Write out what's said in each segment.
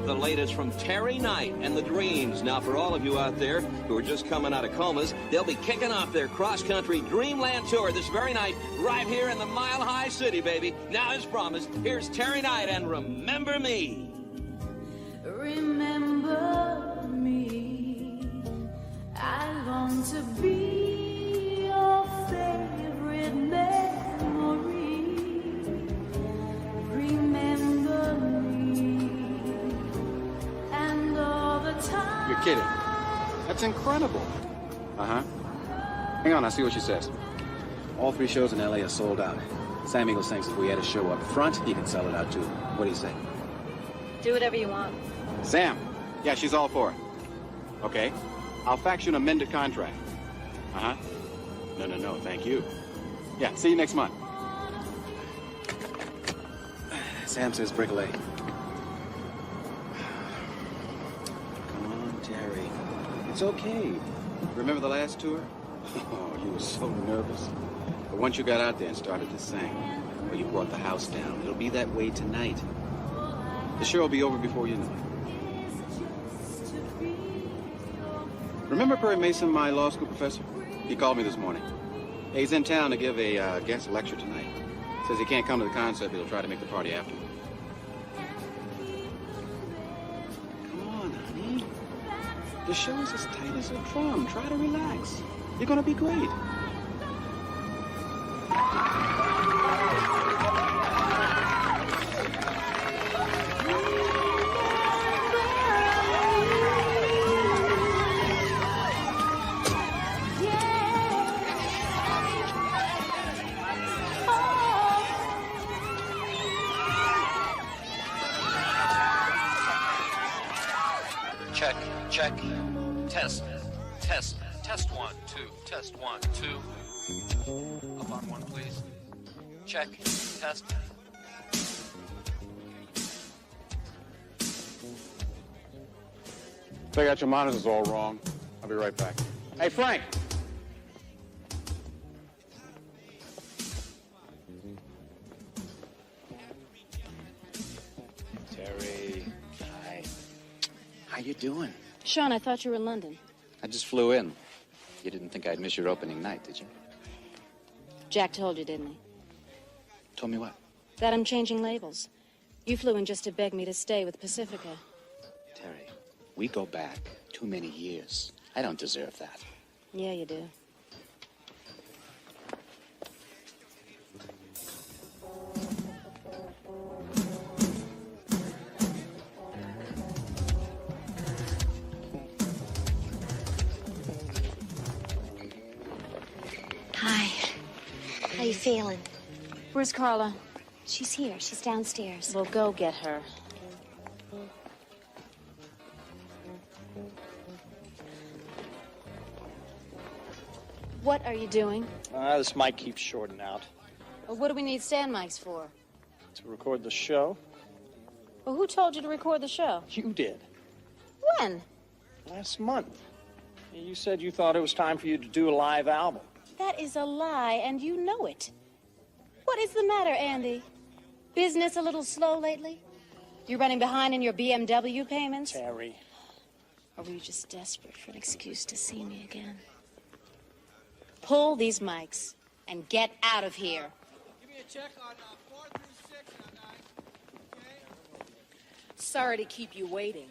the latest from Terry Knight and the Dreams. Now, for all of you out there who are just coming out of comas, they'll be kicking off their cross-country Dreamland tour this very night, right here in the Mile High City, baby. Now, as promised, here's Terry Knight and Remember Me. Remember me, I long to be your favorite memory. Remember me, and all the time. You're kidding. That's incredible. Uh-huh. Hang on, I'll see what she says. All 3 shows in L.A. are sold out. Sam Eagle thinks if we had a show up front, he can sell it out too. What do you say? Do whatever you want. Sam. Yeah, she's all for it. Okay. I'll fax you an amended contract. Uh-huh. No, thank you. Yeah, see you next month. Sam says brick a leg. Come on, Terry. It's okay. Remember the last tour? Oh, you were so nervous. But once you got out there and started to sing, well, you brought the house down. It'll be that way tonight. The show will be over before you know it. Remember Perry Mason, my law school professor? He called me this morning. He's in town to give a guest lecture tonight. Says he can't come to the concert, but he'll try to make the party after. Come on, honey. The show is as tight as a drum. Try to relax. You're gonna be great. Check. Test 1, 2. Test 1, 2. Up on 1, please. Check. Test. They got your monitors all wrong. I'll be right back. Hey, Frank! Terry, hi. How you doing? Sean, I thought you were in London. I just flew in. You didn't think I'd miss your opening night, did you? Jack told you, didn't he? Told me what? That I'm changing labels. You flew in just to beg me to stay with Pacifica. Terry, we go back too many years. I don't deserve that. Yeah, you do. Hi. How you feeling? Where's Carla? She's here. She's downstairs. Well, go get her. What are you doing? This mic keeps shorting out. Well, what do we need stand mics for? To record the show? Well, who told you to record the show? You did. When? Last month. You said you thought it was time for you to do a live album. That is a lie, and you know it. What is the matter, Andy? Business a little slow lately? You running behind in your BMW payments? Terry. Or were you just desperate for an excuse to see me again? Pull these mics and get out of here. Give me a check on 4 through 6 on 9. Okay? Sorry to keep you waiting.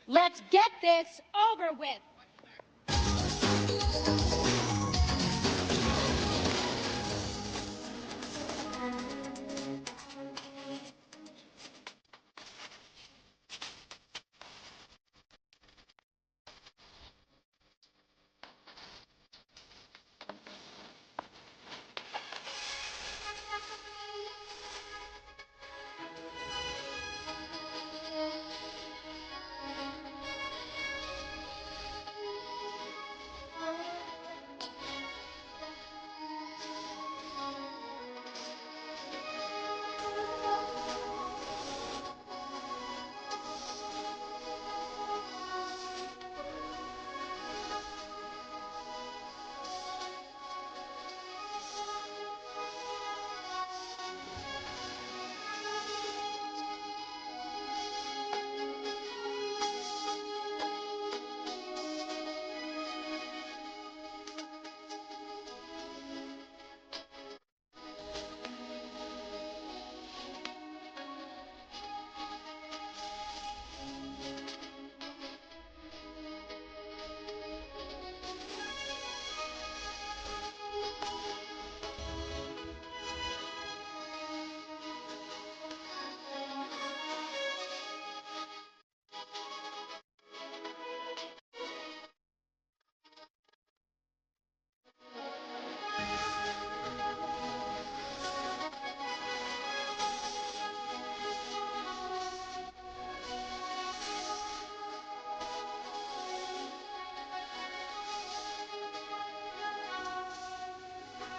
Let's get this over with.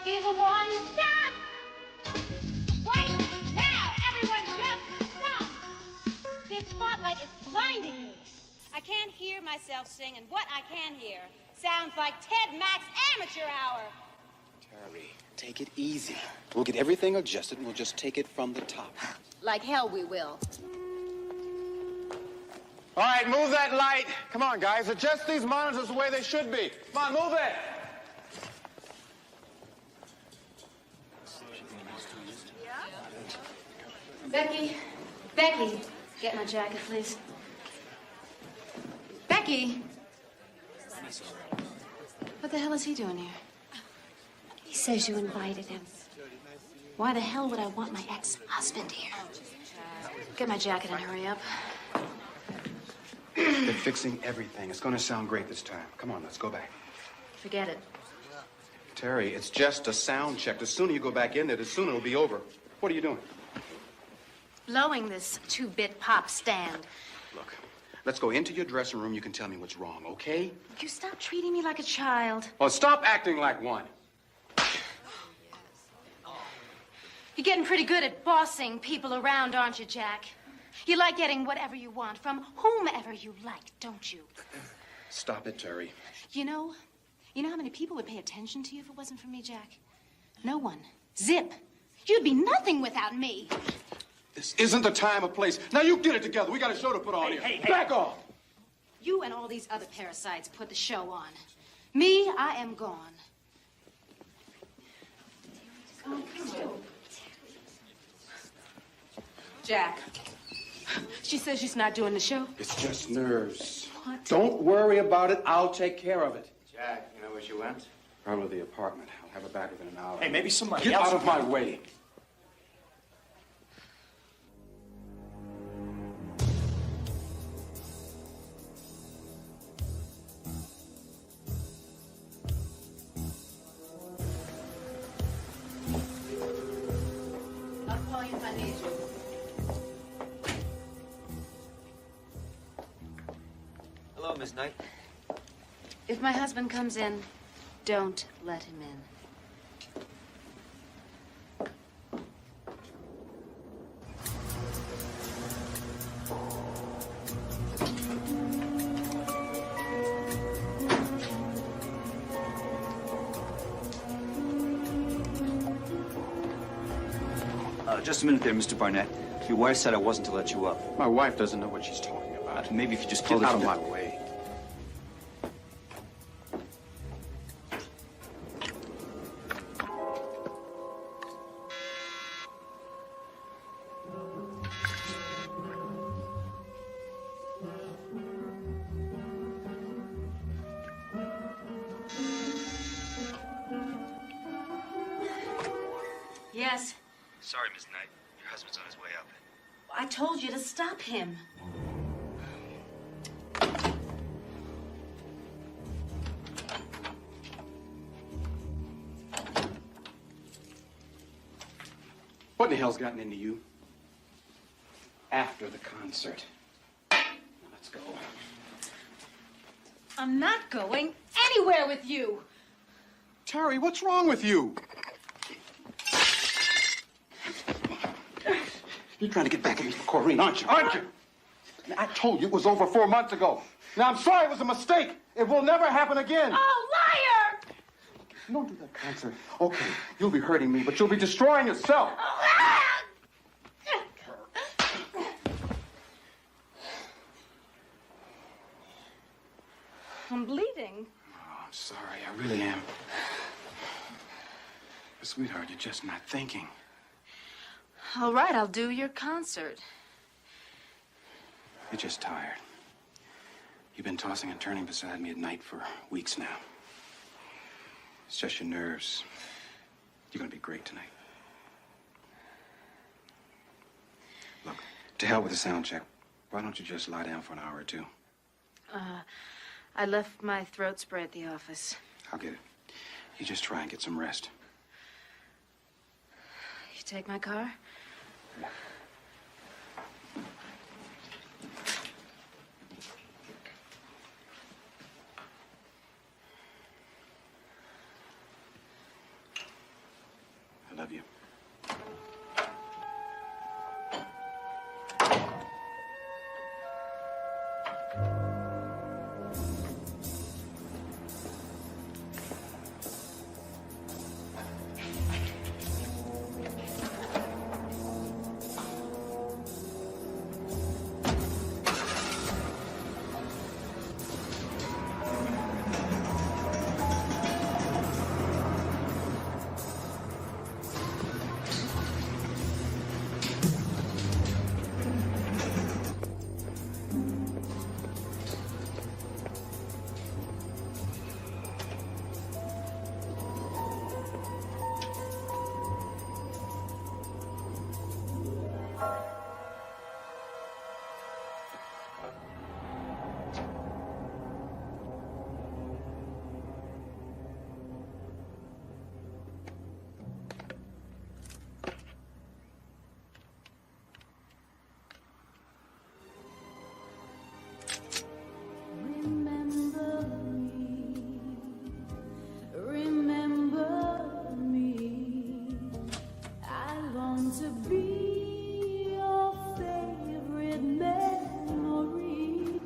give one stop! Right now, everyone just stop! This spotlight is blinding me. I can't hear myself sing, and what I can hear sounds like Ted Mack's amateur hour. Terry, take it easy. We'll get everything adjusted and we'll just take it from the top. Like hell we will. All right, move that light. Come on, guys. Adjust these monitors the way they should be. Come on, move it. Becky, get my jacket, please. Becky! What the hell is he doing here? He says you invited him. Why the hell would I want my ex-husband here? Get my jacket and hurry up. They're fixing everything. It's going to sound great this time. Come on, let's go back. Forget it. Terry, it's just a sound check. The sooner you go back in there, the sooner it'll be over. What are you doing? Blowing this 2-bit pop stand. Look, let's go into your dressing room. You can tell me what's wrong, okay? Would you stop treating me like a child? Well, stop acting like one. You're getting pretty good at bossing people around, aren't you, Jack? You like getting whatever you want from whomever you like, don't you? Stop it, Terry. You know how many people would pay attention to you if it wasn't for me, Jack? No one. Zip. You'd be nothing without me. This isn't the time or place. Now you get it together. We got a show to put on here. Back off! You and all these other parasites put the show on. Me, I am gone. Oh, come on. Jack. She says she's not doing the show. It's just nerves. What? Don't worry about it. I'll take care of it. Jack, you know where she went? Probably the apartment. I'll have her back within an hour. Hey, maybe somebody Get else. out of my way. I'll call you if I need you. Hello, Miss Knight. If my husband comes in, don't let him in. Just a minute there, Mr. Barnett. Your wife said I wasn't to let you up. My wife doesn't know what she's talking about. Maybe if you just Get called her out of from my the... way. Yes. Sorry, Miss Knight. Your husband's on his way up. I told you to stop him. What in the hell's gotten into you? After the concert. Now, let's go. I'm not going anywhere with you. Terry, what's wrong with you? You're trying to get back at me for Corrine, aren't you? Aren't you? I told you it was over 4 months ago. Now, I'm sorry it was a mistake. It will never happen again. Oh, liar! You don't do that concert. Okay, you'll be hurting me, but you'll be destroying yourself. I'm bleeding. Oh, I'm sorry. I really am. But, sweetheart, you're just not thinking. All right, I'll do your concert. You're just tired. You've been tossing and turning beside me at night for weeks now. It's just your nerves. You're gonna be great tonight. Look, to hell with the sound check. Why don't you just lie down for an hour or two? I left my throat spray at the office. I'll get it. You just try and get some rest. You take my car? I love you. Remember me. I long to be your favorite memory.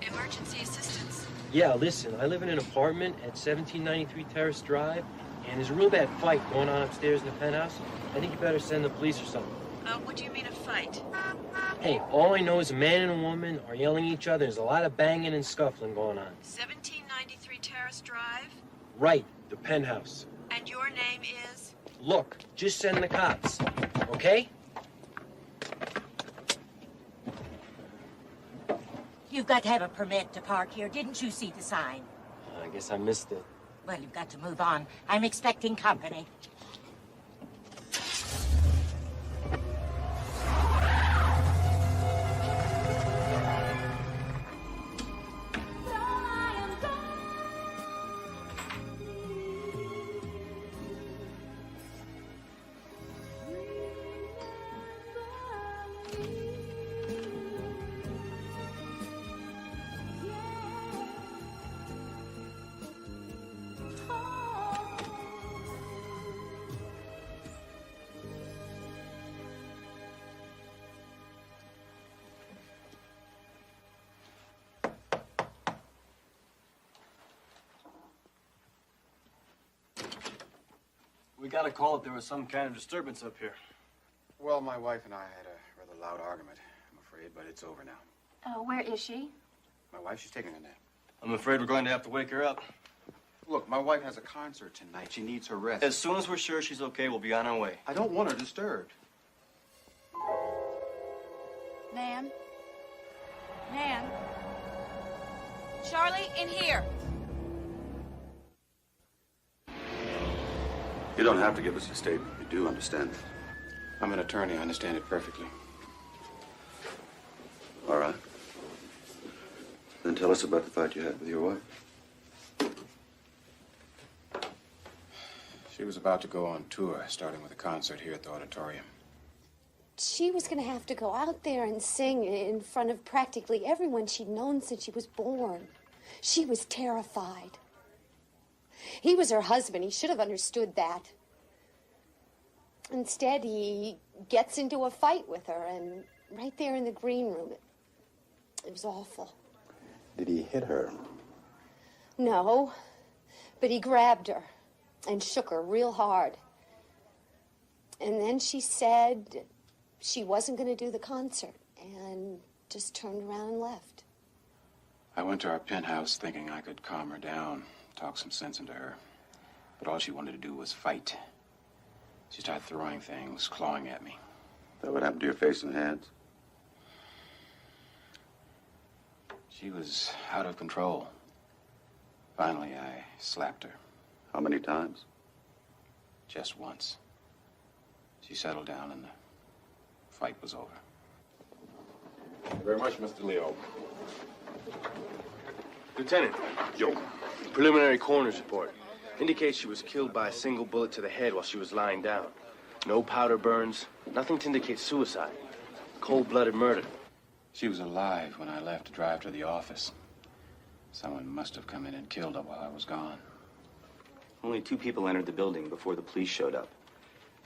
Emergency assistance. Yeah, listen, I live in an apartment at 1793 Terrace Drive, and there's a real bad fight going on upstairs in the penthouse. I think you better send the police or something. What do you mean a fight? Hey, all I know is a man and a woman are yelling at each other. There's a lot of banging and scuffling going on. 1793 Terrace Drive? Right, the penthouse. And your name is? Look, just send the cops, okay? You've got to have a permit to park here. Didn't you see the sign? I guess I missed it. Well, you've got to move on. I'm expecting company. We got a call that there was some kind of disturbance up here. Well, my wife and I had a rather loud argument, I'm afraid, but it's over now. Oh, where is she? My wife, she's taking a nap. I'm afraid we're going to have to wake her up. Look, my wife has a concert tonight. She needs her rest. As soon as we're sure she's okay, we'll be on our way. I don't want her disturbed. Ma'am? Ma'am? Charlie, in here. You don't have to give us a statement. You do understand it. I'm an attorney. I understand it perfectly. All right. Then tell us about the fight you had with your wife. She was about to go on tour, starting with a concert here at the auditorium. She was going to have to go out there and sing in front of practically everyone she'd known since she was born. She was terrified. He was her husband. He should have understood that. Instead, he gets into a fight with her, and right there in the green room, it was awful. Did he hit her? No, but he grabbed her and shook her real hard. And then she said she wasn't going to do the concert and just turned around and left. I went to our penthouse thinking I could calm her down, talk some sense into her. But all she wanted to do was fight. She started throwing things, clawing at me. That what happened to your face and hands? She was out of control. Finally, I slapped her. How many times? Just once. She settled down and the fight was over. Thank you very much, Mr. Leo. Lieutenant. Yo. Preliminary coroner's report indicates she was killed by a single bullet to the head while she was lying down. No powder burns, nothing to indicate suicide. Cold-blooded murder. She was alive when I left to drive to the office. Someone must have come in and killed her while I was gone. Only 2 people entered the building before the police showed up.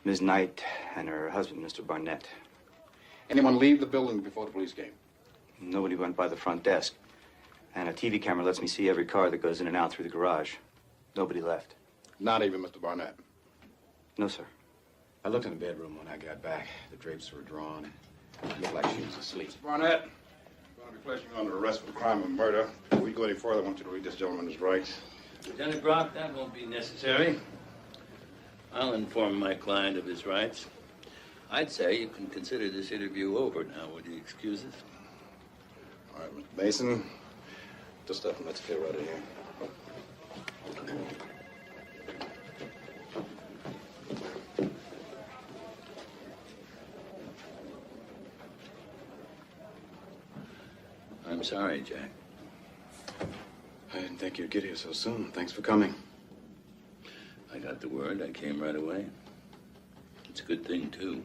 Ms. Knight and her husband, Mr. Brunette. Anyone leave the building before the police came? Nobody went by the front desk. And a TV camera lets me see every car that goes in and out through the garage. Nobody left. Not even Mr. Barnett? No, sir. I looked in the bedroom when I got back. The drapes were drawn. It looked like she was asleep. Barnett, I'm going to be placing you under arrest for the crime of murder. Before we go any further, I want you to read this gentleman's rights. Lieutenant Brock, that won't be necessary. I'll inform my client of his rights. I'd say you can consider this interview over now with the excuses. All right, Mr. Mason. Just up and let's clear out of here. I'm sorry, Jack. I didn't think you'd get here so soon. Thanks for coming. I got the word. I came right away. It's a good thing, too.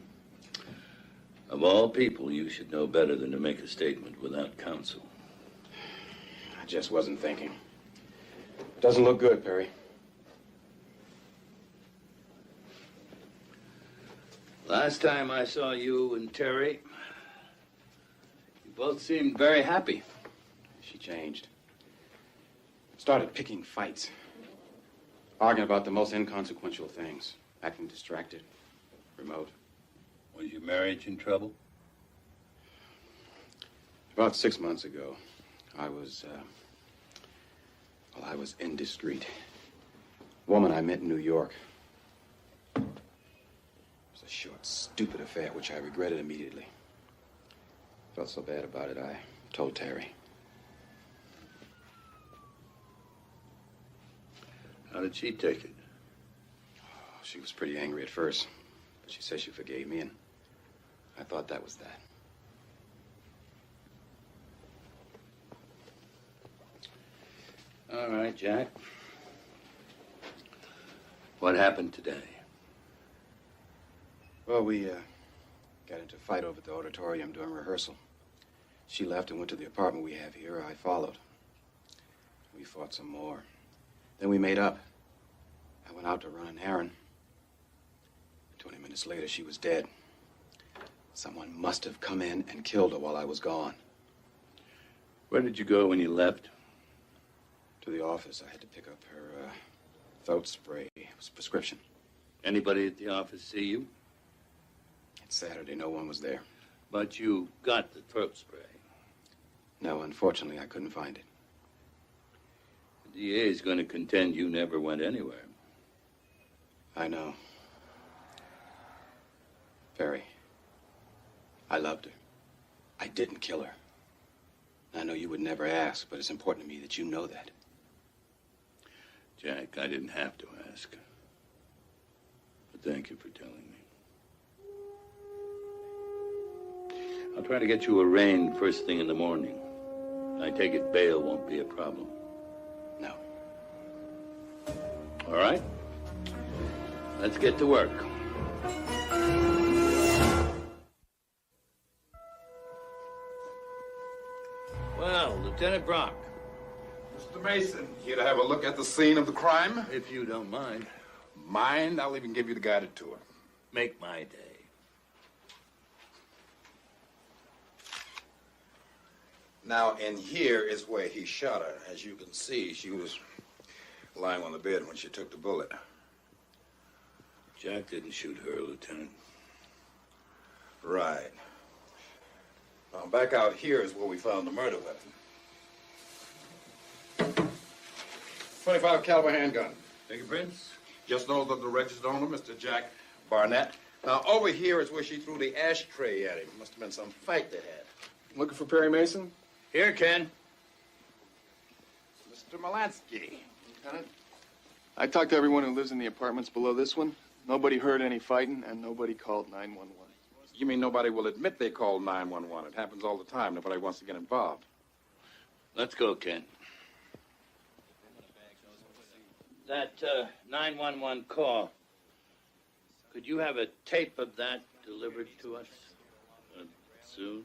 Of all people, you should know better than to make a statement without counsel. I just wasn't thinking. Doesn't look good, Perry. Last time I saw you and Terry, you both seemed very happy. She changed. Started picking fights. Arguing about the most inconsequential things. Acting distracted. Remote. Was your marriage in trouble? About 6 months ago, I was indiscreet. A woman I met in New York. It was a short, stupid affair, which I regretted immediately. Felt so bad about it, I told Terry. How did she take it? She was pretty angry at first, but she said she forgave me, and I thought that was that. All right, Jack. What happened today? Well, we got into a fight over at the auditorium during rehearsal. She left and went to the apartment we have here. I followed. We fought some more. Then we made up. I went out to run an errand. 20 minutes later, she was dead. Someone must have come in and killed her while I was gone. Where did you go when you left? To the office. I had to pick up her throat spray. It was a prescription. Anybody at the office see you? It's Saturday. No one was there. But you got the throat spray. No, unfortunately, I couldn't find it. The DA is going to contend you never went anywhere. I know. Perry, I loved her. I didn't kill her. I know you would never ask, but it's important to me that you know that. Jack, I didn't have to ask. But thank you for telling me. I'll try to get you arraigned first thing in the morning. I take it bail won't be a problem. No. All right. Let's get to work. Well, Lieutenant Brock. Mr. Mason, here to have a look at the scene of the crime? If you don't mind. Mind? I'll even give you the guided tour. Make my day. Now, in here is where he shot her. As you can see, she was lying on the bed when she took the bullet. Jack didn't shoot her, Lieutenant. Right. Now, back out here is where we found the murder weapon. .25 caliber handgun. Fingerprints? Just know that the registered owner, Mr. Jack Barnett. Now, over here is where she threw the ashtray at him. Must have been some fight they had. Looking for Perry Mason? Here, Ken. Mr. Malansky. Lieutenant? I talked to everyone who lives in the apartments below this one. Nobody heard any fighting, and nobody called 911. You mean nobody will admit they called 911? It happens all the time. Nobody wants to get involved. Let's go, Ken. That 911 call, could you have a tape of that delivered to us soon?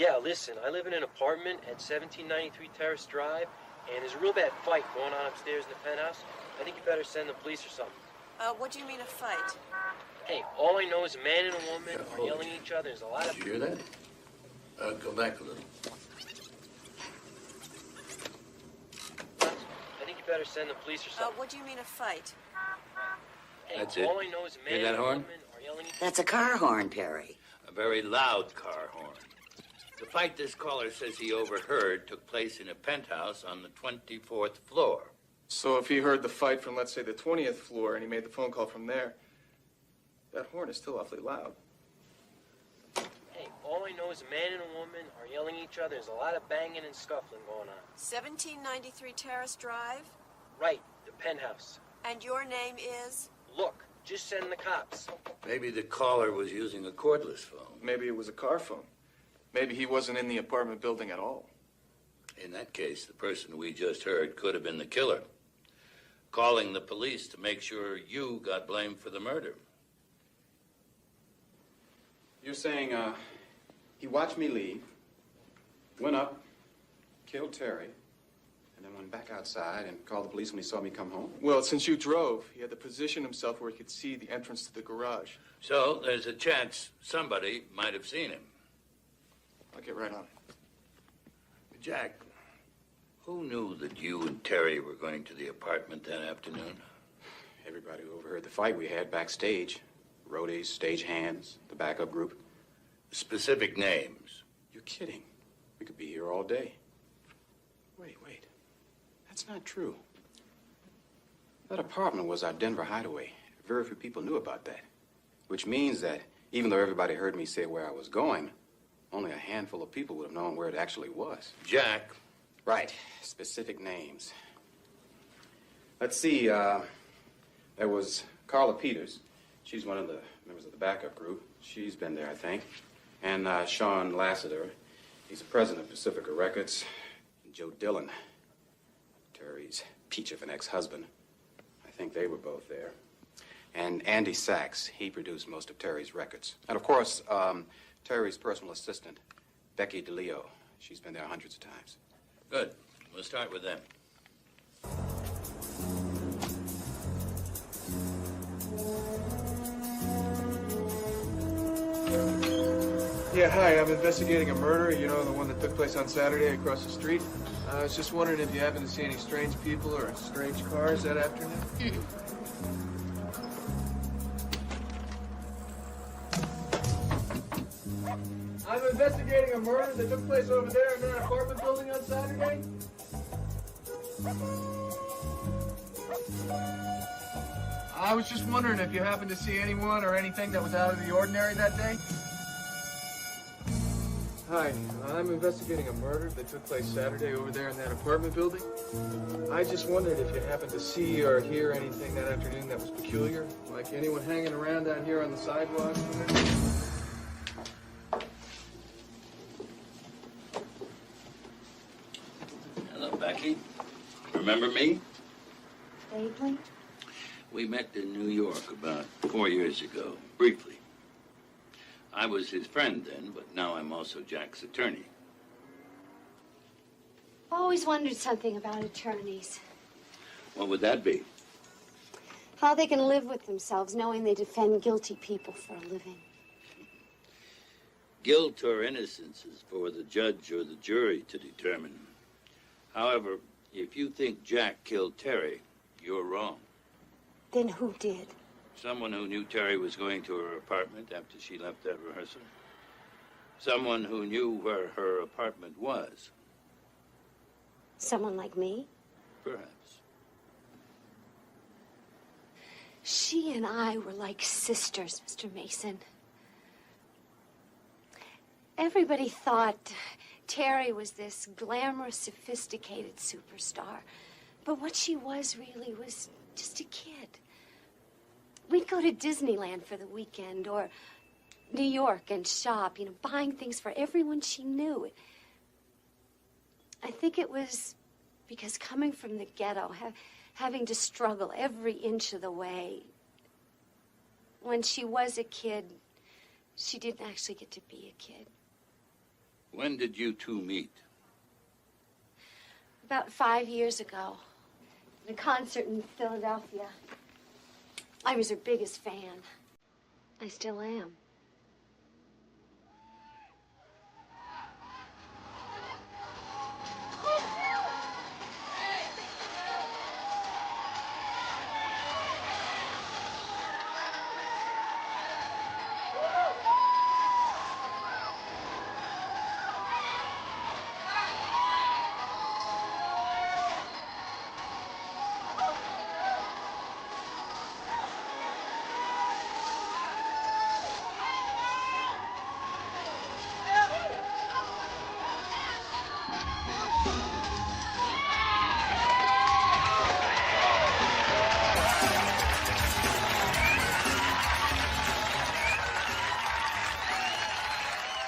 Yeah, listen, I live in an apartment at 1793 Terrace Drive, and there's a real bad fight going on upstairs in the penthouse. I think you better send the police or something. What do you mean a fight? Hey, all I know is a man and a woman are yelling at each other. There's a lot of... Did you hear that? Go back a little. I think you better send the police or something. What do you mean a fight? Hey, That's it. all I know is a man Hear that and a horn? woman are yelling at each That's a car horn, Perry. A very loud car horn. The fight this caller says he overheard took place in a penthouse on the 24th floor. So if he heard the fight from, let's say, the 20th floor and he made the phone call from there, that horn is still awfully loud. Hey, all I know is a man and a woman are yelling at each other. There's a lot of banging and scuffling going on. 1793 Terrace Drive? Right, the penthouse. And your name is? Look, just send the cops. Maybe the caller was using a cordless phone. Maybe it was a car phone. Maybe he wasn't in the apartment building at all. In that case, the person we just heard could have been the killer, calling the police to make sure you got blamed for the murder. You're saying, he watched me leave, went up, killed Terry, and then went back outside and called the police when he saw me come home? Well, since you drove, he had to position himself where he could see the entrance to the garage. So there's a chance somebody might have seen him. I'll get right on it. Jack, who knew that you and Terry were going to the apartment that afternoon? Everybody who overheard the fight we had backstage. Roadies, stagehands, the backup group. Specific names? You're kidding. We could be here all day. Wait. That's not true. That apartment was our Denver hideaway. Very few people knew about that. Which means that even though everybody heard me say where I was going, only a handful of people would have known where it actually was. Jack. Right. Specific names. Let's see, there was Carla Peters. She's one of the members of the backup group. She's been there, I think. And Sean Lassiter. He's the president of Pacifica Records. And Joe Dillon, Terry's peach of an ex-husband. I think they were both there. And Andy Sachs. He produced most of Terry's records. And, of course, Terry's personal assistant, Becky DeLeo. She's been there hundreds of times. Good. We'll start with them. Yeah, hi, I'm investigating a murder, you know, the one that took place on Saturday across the street. I was just wondering if you happen to see any strange people or strange cars that afternoon. I'm investigating a murder that took place over there in that apartment building on Saturday. I was just wondering if you happened to see anyone or anything that was out of the ordinary that day. Hi, I'm investigating a murder that took place Saturday over there in that apartment building. I just wondered if you happened to see or hear anything that afternoon that was peculiar, like anyone hanging around out here on the sidewalk. Hello, Becky. Remember me? Vaguely? We met in New York about 4 years ago, briefly. I was his friend then, but now I'm also Jack's attorney. Always wondered something about attorneys. What would that be? How they can live with themselves knowing they defend guilty people for a living. Guilt or innocence is for the judge or the jury to determine. However, if you think Jack killed Terry, you're wrong. Then who did? Someone who knew Terry was going to her apartment after she left that rehearsal. Someone who knew where her apartment was. Someone like me? Perhaps. She and I were like sisters, Mr. Mason. Everybody thought Terry was this glamorous, sophisticated superstar. But what she was really was just a kid. We'd go to Disneyland for the weekend or New York and shop, you know, buying things for everyone she knew. I think it was because coming from the ghetto, having to struggle every inch of the way, when she was a kid, she didn't actually get to be a kid. When did you two meet? About 5 years ago, at a concert in Philadelphia. I was her biggest fan. I still am.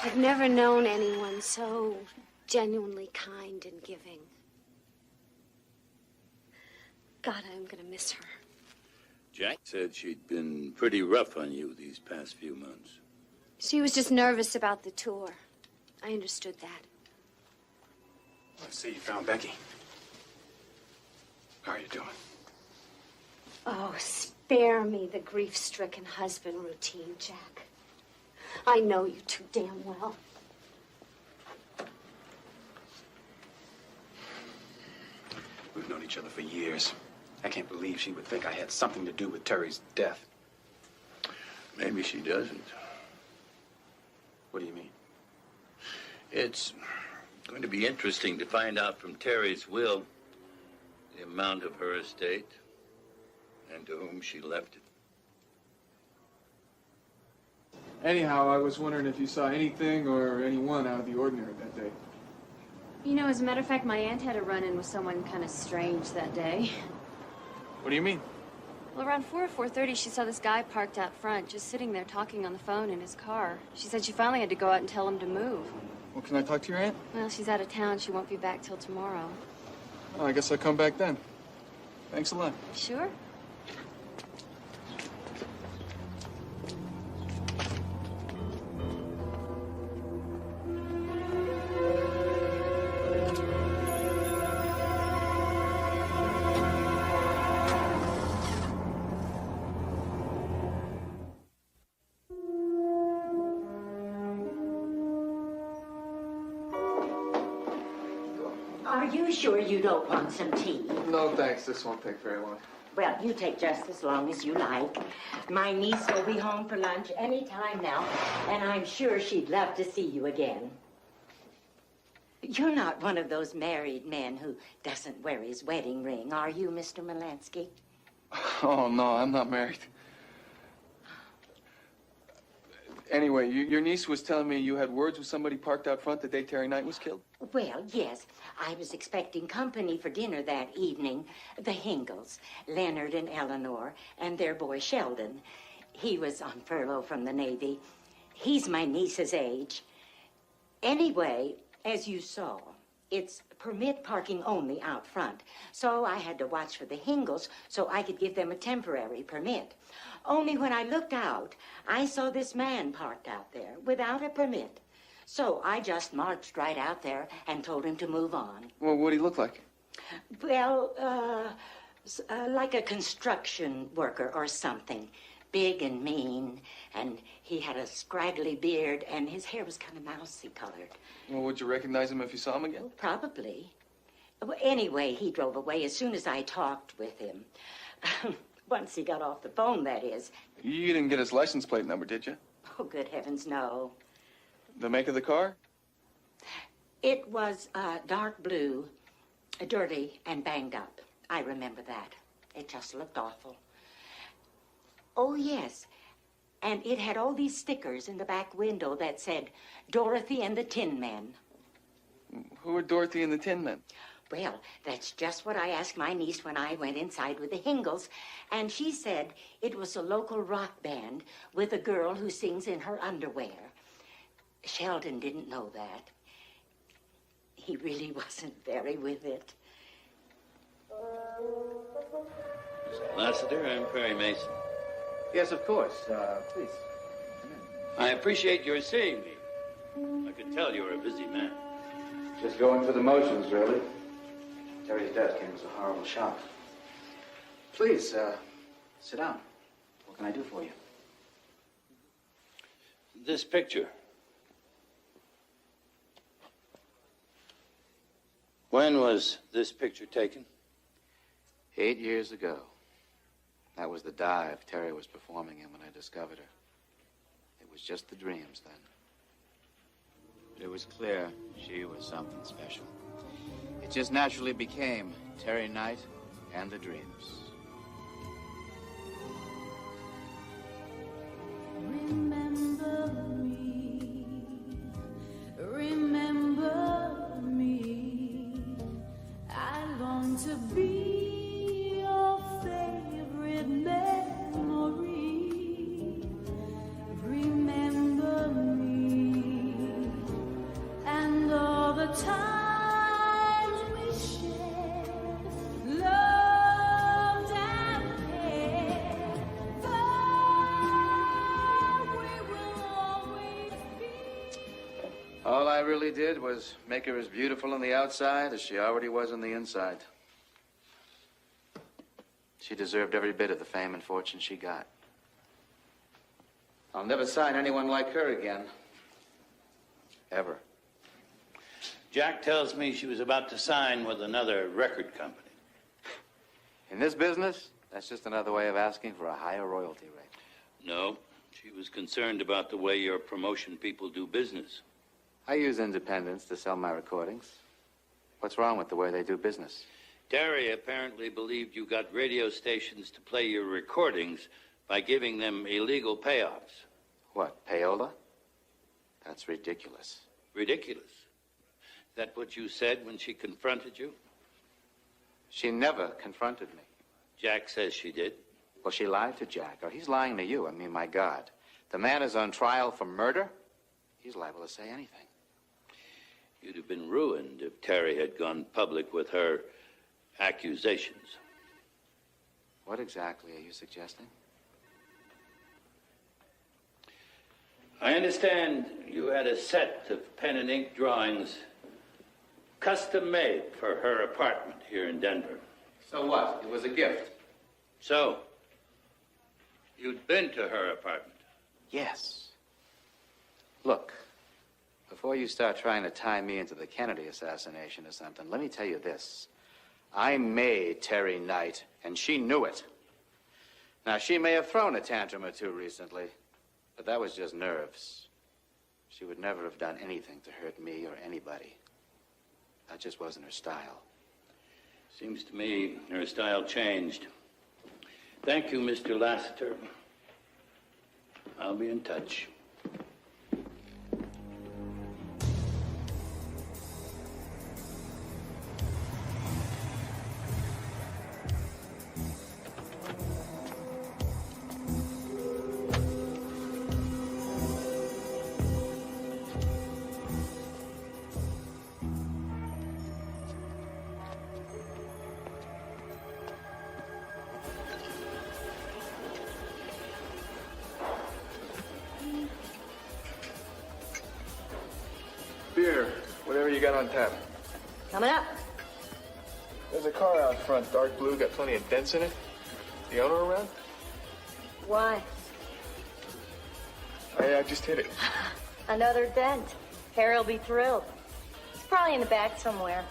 I've never known anyone so genuinely kind and giving. God, I'm gonna miss her. Jack said she'd been pretty rough on you these past few months. She was just nervous about the tour. I understood that. I see you found Becky. How are you doing? Oh, spare me the grief-stricken husband routine, Jack. I know you too damn well. We've known each other for years. I can't believe she would think I had something to do with Terry's death. Maybe she doesn't. What do you mean? It's going to be interesting to find out from Terry's will the amount of her estate and to whom she left it. Anyhow, I was wondering if you saw anything or anyone out of the ordinary that day. You know, as a matter of fact, my aunt had a run-in with someone kind of strange that day. What do you mean? Well, around 4 or 4:30, she saw this guy parked out front, just sitting there talking on the phone in his car. She said she finally had to go out and tell him to move. Well, can I talk to your aunt? Well, she's out of town. She won't be back till tomorrow. Oh, I guess I'll come back then. Thanks a lot. Sure? Are you sure you don't want some tea? No, thanks. This won't take very long. Well, you take just as long as you like. My niece will be home for lunch any time now, and I'm sure she'd love to see you again. You're not one of those married men who doesn't wear his wedding ring, are you, Mr. Melansky? Oh, no, I'm not married. Anyway, your niece was telling me you had words with somebody parked out front the day Terry Knight was killed? Well, yes. I was expecting company for dinner that evening. The Hingles, Leonard and Eleanor, and their boy Sheldon. He was on furlough from the Navy. He's my niece's age. Anyway, as you saw, it's permit parking only out front. So I had to watch for the Hingles so I could give them a temporary permit. Only when I looked out, I saw this man parked out there without a permit. So I just marched right out there and told him to move on. Well, what'd he look like? Well, like a construction worker or something. Big and mean, and he had a scraggly beard, and his hair was kind of mousy colored. Well, would you recognize him if you saw him again? Probably. Well, anyway, he drove away as soon as I talked with him. Once he got off the phone, that is. You didn't get his license plate number, did you? Oh, good heavens, no. The make of the car? It was dark blue, dirty and banged up. I remember that. It just looked awful. Oh, yes. And it had all these stickers in the back window that said, Dorothy and the Tin Men. Who are Dorothy and the Tin Men? Well, that's just what I asked my niece when I went inside with the Hingles, and she said it was a local rock band with a girl who sings in her underwear. Sheldon didn't know that. He really wasn't very with it. Lassiter, I'm Perry Mason. Yes, of course. Please. I appreciate your seeing me. I could tell you're a busy man. Just going through the motions, really. Terry's death came as a horrible shock. Please, sit down. What can I do for you? This picture. When was this picture taken? 8 years ago. That was the dive Terry was performing in when I discovered her. It was just the dreams then. It was clear she was something special. It just naturally became Terry Knight and the Dreams. Remember me. I long to be your favorite memory. Remember me and all the times we shared, loved and cared. All I really did was make her as beautiful on the outside as she already was on the inside. She deserved every bit of the fame and fortune she got. I'll never sign anyone like her again. Ever. Jack tells me she was about to sign with another record company. In this business, that's just another way of asking for a higher royalty rate. No, she was concerned about the way your promotion people do business. I use independents to sell my recordings. What's wrong with the way they do business? Terry apparently believed you got radio stations to play your recordings by giving them illegal payoffs. What, payola? That's ridiculous. Ridiculous. Is that what you said when she confronted you? She never confronted me. Jack says she did. Well, she lied to Jack, or he's lying to you. I mean, my God. The man is on trial for murder. He's liable to say anything. You'd have been ruined if Terry had gone public with her accusations. What exactly are you suggesting? I understand you had a set of pen and ink drawings custom made for her apartment here in Denver. So what? It was a gift. So, you'd been to her apartment? Yes. Look, before you start trying to tie me into the Kennedy assassination or something, let me tell you this. I made Terry Knight, and she knew it. Now, she may have thrown a tantrum or two recently, but that was just nerves. She would never have done anything to hurt me or anybody. That just wasn't her style. Seems to me her style changed. Thank you, Mr. Lassiter. I'll be in touch. Beer, whatever you got on tap. Coming up. There's a car out front, dark blue, got plenty of dents in it. The owner around? Why? I just hit it. Another dent. Harry'll be thrilled. He's probably in the back somewhere,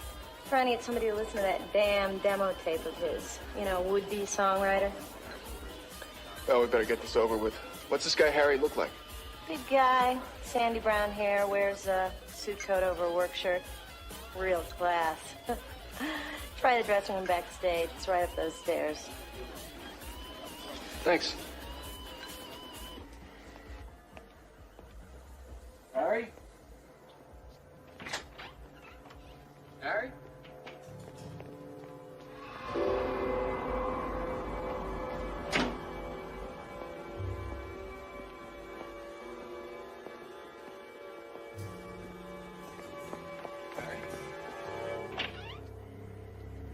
trying to get somebody to listen to that damn demo tape of his. You know, would-be songwriter. Well, we better get this over with. What's this guy Harry look like? Big guy, sandy brown hair, wears a suit coat over a work shirt. Real class. Try the dressing room backstage. It's right up those stairs. Thanks. Harry? Harry?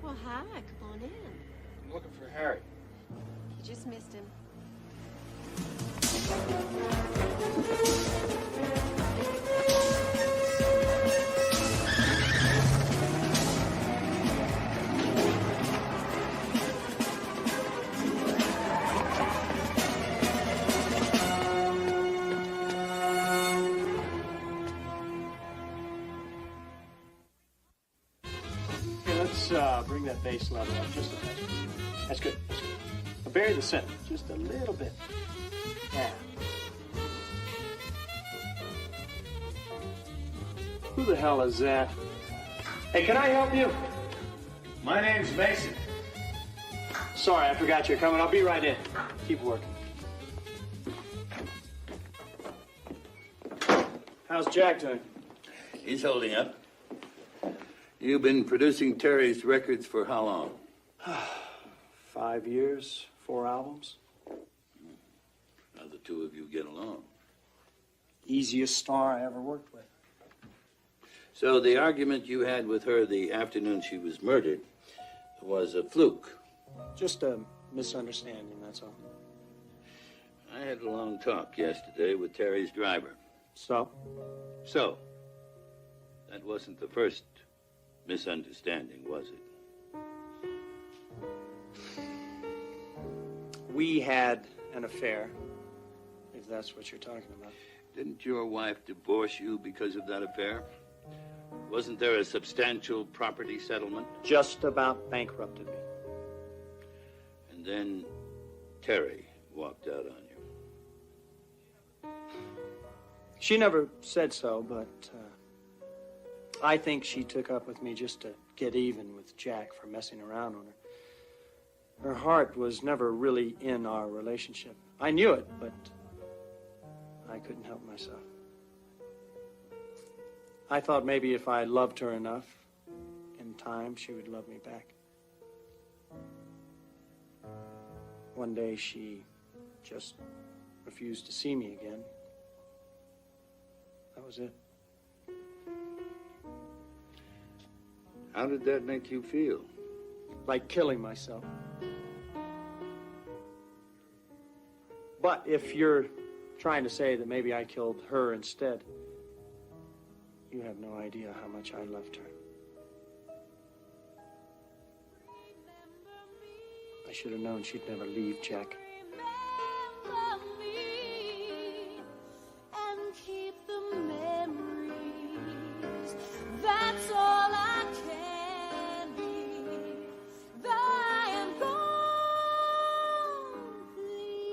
Well, hi. Come on in. I'm looking for Harry. You just missed him. Let's bring that bass level up just a touch. That's good. That's good. Now bury the center just a little bit. Yeah. Who the hell is that? Hey, can I help you? My name's Mason. Sorry, I forgot you're coming. I'll be right in. Keep working. How's Jack doing? He's holding up. You've been producing Terry's records for how long? 5 years, 4 albums. How the two of you get along? Easiest star I ever worked with. So the argument you had with her the afternoon she was murdered was a fluke. Just a misunderstanding, that's all. I had a long talk yesterday with Terry's driver. So? So, that wasn't the first misunderstanding, was it? We had an affair, if that's what you're talking about. Didn't your wife divorce you because of that affair? Wasn't there a substantial property settlement? Just about bankrupted me. And then Terry walked out on you. She never said so, but I think she took up with me just to get even with Jack for messing around on her. Her heart was never really in our relationship. I knew it, but I couldn't help myself. I thought maybe if I loved her enough, in time, she would love me back. One day, she just refused to see me again. That was it. How did that make you feel? Like killing myself. But if you're trying to say that maybe I killed her instead, you have no idea how much I loved her. I should have known she'd never leave Jack. Remember me and keep the memories. That's all I can be. Though I am gone, please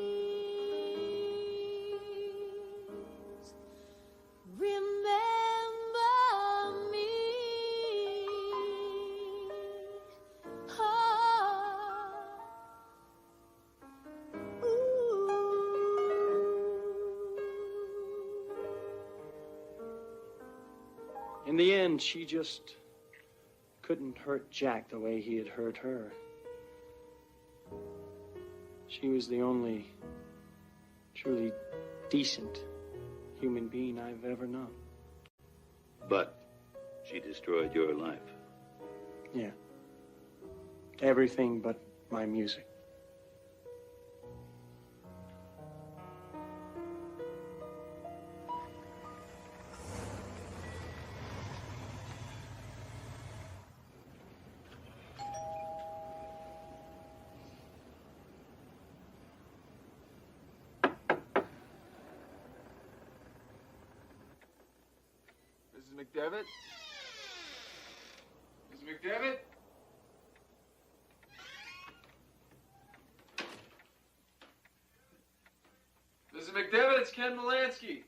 remember me. In the end, she just couldn't hurt Jack the way he had hurt her. She was the only truly decent human being I've ever known. But she destroyed your life. Yeah. Everything but my music. Mrs. McDevitt? Mrs. McDevitt? Mrs. McDevitt, it's Ken Molansky.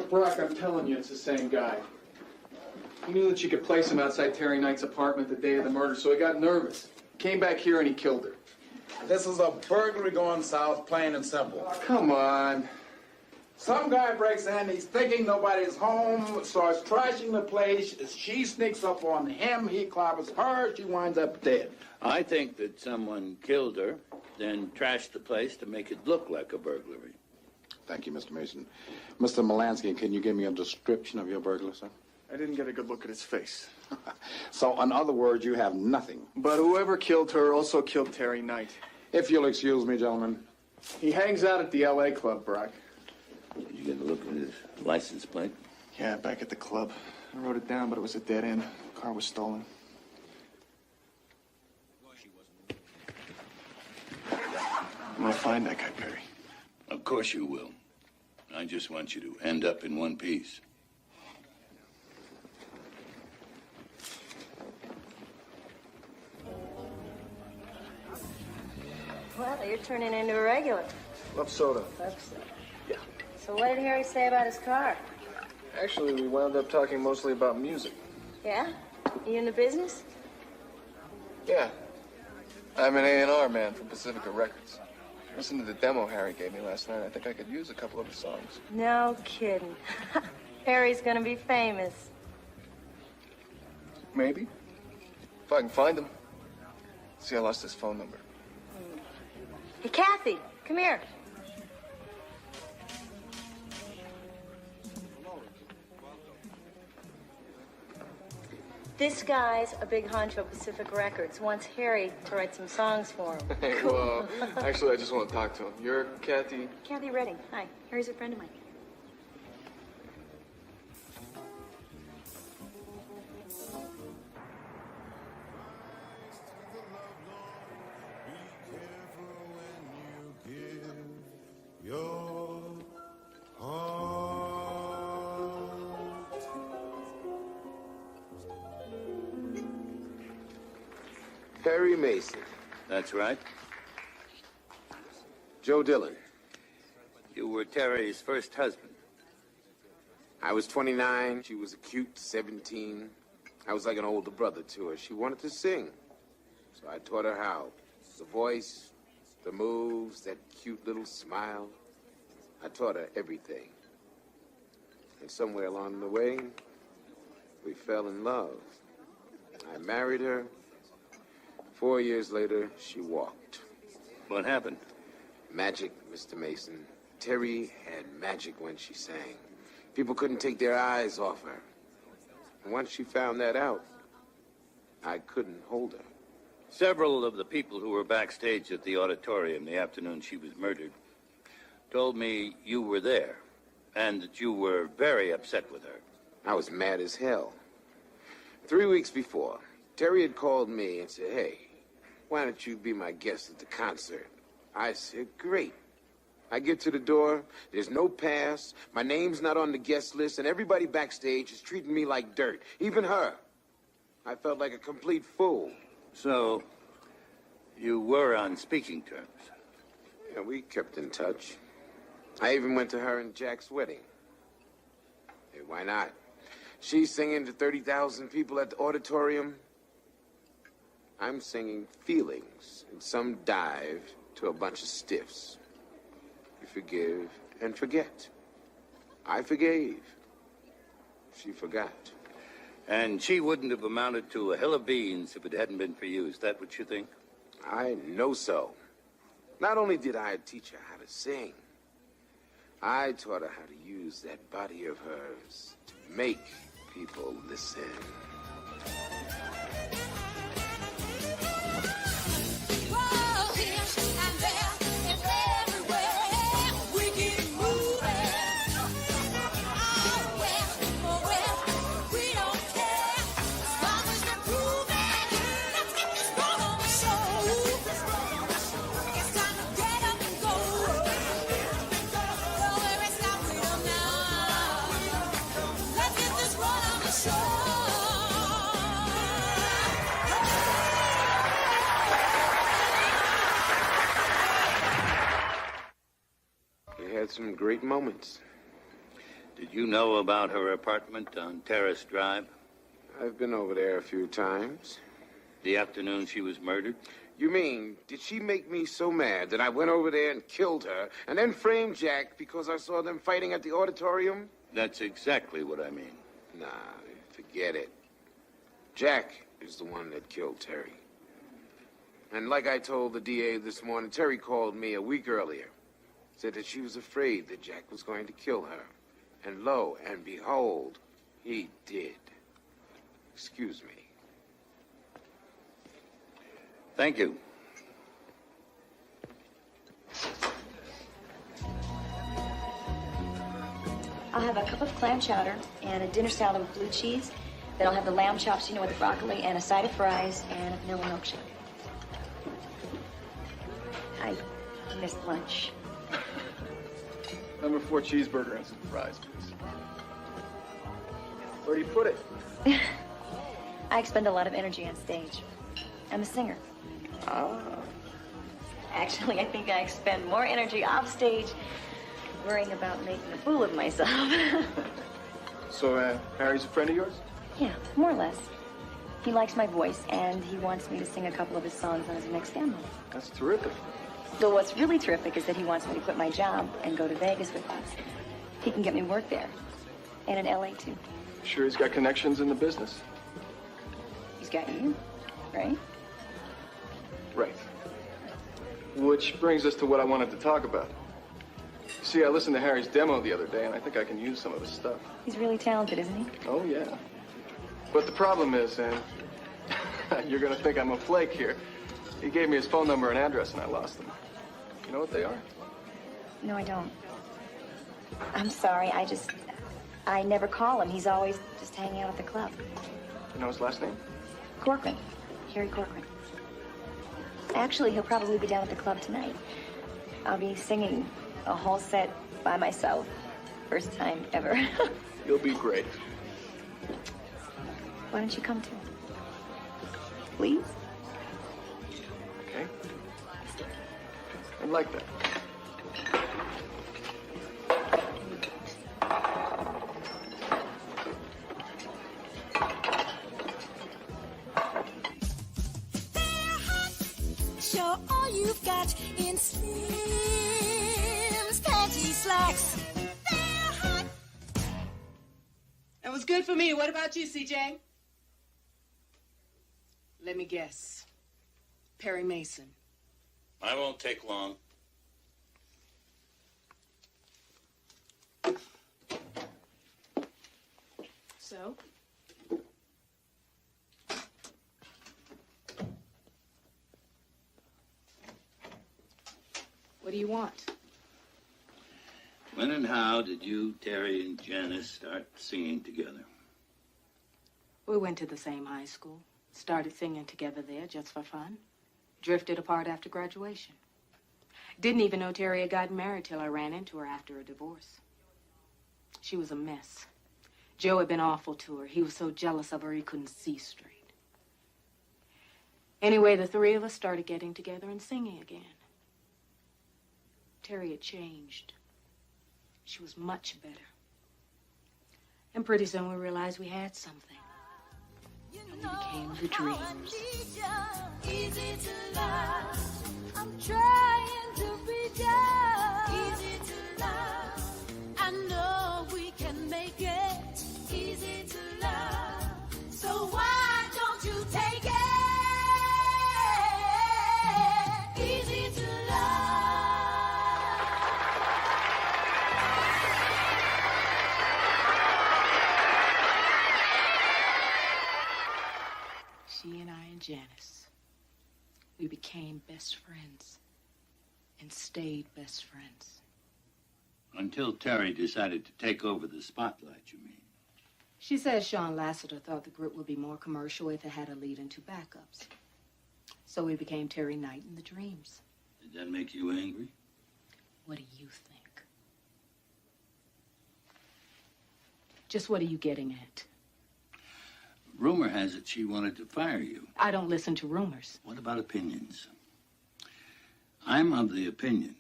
Brock, I'm telling you, it's the same guy. He knew that she could place him outside Terry Knight's apartment the day of the murder, so he got nervous. Came back here and he killed her. This is a burglary going south, plain and simple. Oh, come on. Some guy breaks in, he's thinking nobody's home, starts trashing the place. She sneaks up on him, he clobbers her, she winds up dead. I think that someone killed her, then trashed the place to make it look like a burglary. Thank you, Mr. Mason. Mr. Molansky, can you give me a description of your burglar, sir? I didn't get a good look at his face. So, in other words, you have nothing. But whoever killed her also killed Terry Knight. If you'll excuse me, gentlemen. He hangs out at the L.A. club, Brock. Did you get a look at his license plate? Yeah, back at the club. I wrote it down, but it was a dead end. The car was stolen. I'm gonna find that guy, Perry. Of course you will. I just want you to end up in one piece. Well, you're turning into a regular. Love soda. Love soda. Yeah. So what did Harry say about his car? Actually, we wound up talking mostly about music. Yeah? You in the business? Yeah. I'm an A&R man from Pacifica Records. Listen to the demo Harry gave me last night. I think I could use a couple of his songs. No kidding. Harry's gonna be famous. Maybe. If I can find him. See, I lost his phone number. Hey, Kathy, come here. This guy's a big honcho at Pacific Records. Wants Harry to write some songs for him. Hey, well, actually, I just want to talk to him. You're Kathy? Kathy Redding. Hi. Harry's a friend of mine. Perry Mason. That's right. Joe Dillon. You were Terry's first husband. I was 29. She was a cute 17. I was like an older brother to her. She wanted to sing. So I taught her how. The voice, the moves, that cute little smile. I taught her everything. And somewhere along the way, we fell in love. I married her. 4 years later, she walked. What happened? Magic, Mr. Mason. Terry had magic when she sang. People couldn't take their eyes off her. And once she found that out, I couldn't hold her. Several of the people who were backstage at the auditorium the afternoon she was murdered told me you were there and that you were very upset with her. I was mad as hell. 3 weeks before, Terry had called me and said, "Hey, why don't you be my guest at the concert?" I said, "Great." I get to the door, there's no pass, my name's not on the guest list, and everybody backstage is treating me like dirt, even her. I felt like a complete fool. So, you were on speaking terms? Yeah, we kept in touch. I even went to her and Jack's wedding. Hey, why not? She's singing to 30,000 people at the auditorium. I'm singing feelings in some dive to a bunch of stiffs. You forgive and forget. I forgave. She forgot. And she wouldn't have amounted to a hill of beans if it hadn't been for you. Is that what you think? I know so. Not only did I teach her how to sing, I taught her how to use that body of hers to make people listen. We had some great moments. Did you know about her apartment on Terrace Drive? I've been over there a few times. The afternoon she was murdered? You mean, did she make me so mad that I went over there and killed her and then framed Jack because I saw them fighting at the auditorium? That's exactly what I mean. Nah, forget it. Jack is the one that killed Terry. And like I told the DA this morning, Terry called me a week earlier. Said that she was afraid that Jack was going to kill her. And lo and behold, he did. Excuse me. Thank you. I'll have a cup of clam chowder and a dinner salad with blue cheese. Then I'll have the lamb chops, you know, with the broccoli, and a side of fries and a vanilla milkshake. I missed lunch. Number 4 cheeseburger and some fries, please. Where do you put it? I expend a lot of energy on stage. I'm a singer. Ah. Actually, I think I expend more energy off stage worrying about making a fool of myself. So, Harry's a friend of yours? Yeah, more or less. He likes my voice, and he wants me to sing a couple of his songs on his next album. That's terrific. So what's really terrific is that he wants me to quit my job and go to Vegas with us. He can get me work there. And in L.A., too. Sure he's got connections in the business? He's got you, right? Right. Which brings us to what I wanted to talk about. See, I listened to Harry's demo the other day, and I think I can use some of his stuff. He's really talented, isn't he? Oh, yeah. But the problem is, and you're going to think I'm a flake here, he gave me his phone number and address, and I lost them. You know what they are? No, I don't. I'm sorry, I never call him. He's always just hanging out at the club. You know his last name? Corcoran. Harry Corcoran. Actually, he'll probably be down at the club tonight. I'll be singing a whole set by myself. First time ever. You'll be great. Why don't you come too? Please? Okay. I'd like that. Show all you've got in Slim's panty slacks. They're hot. That was good for me. What about you, CJ? Let me guess. Perry Mason. I won't take long. So? What do you want? When and how did you, Terry, and Janice start singing together? We went to the same high school. Started singing together there just for fun. Drifted apart after graduation. Didn't even know Terry had gotten married till I ran into her after a divorce. She was a mess. Joe had been awful to her. He was so jealous of her he couldn't see straight. Anyway, the three of us started getting together and singing again. Terry had changed. She was much better. And pretty soon we realized we had something. And we became the Dreams. Easy to love. I'm trying to be done. Easy to love. I know we can make it. Easy to love. So why don't you take it? Easy to She and I and Janice, we became best friends and stayed best friends. Until Terry decided to take over the spotlight, you mean? She says Sean Lasseter thought the group would be more commercial if it had a lead and two backups. So we became Terry Knight and the Dreams. Did that make you angry? What do you think? Just what are you getting at? Rumor has it she wanted to fire you. I don't listen to rumors. What about opinions? I'm of the opinion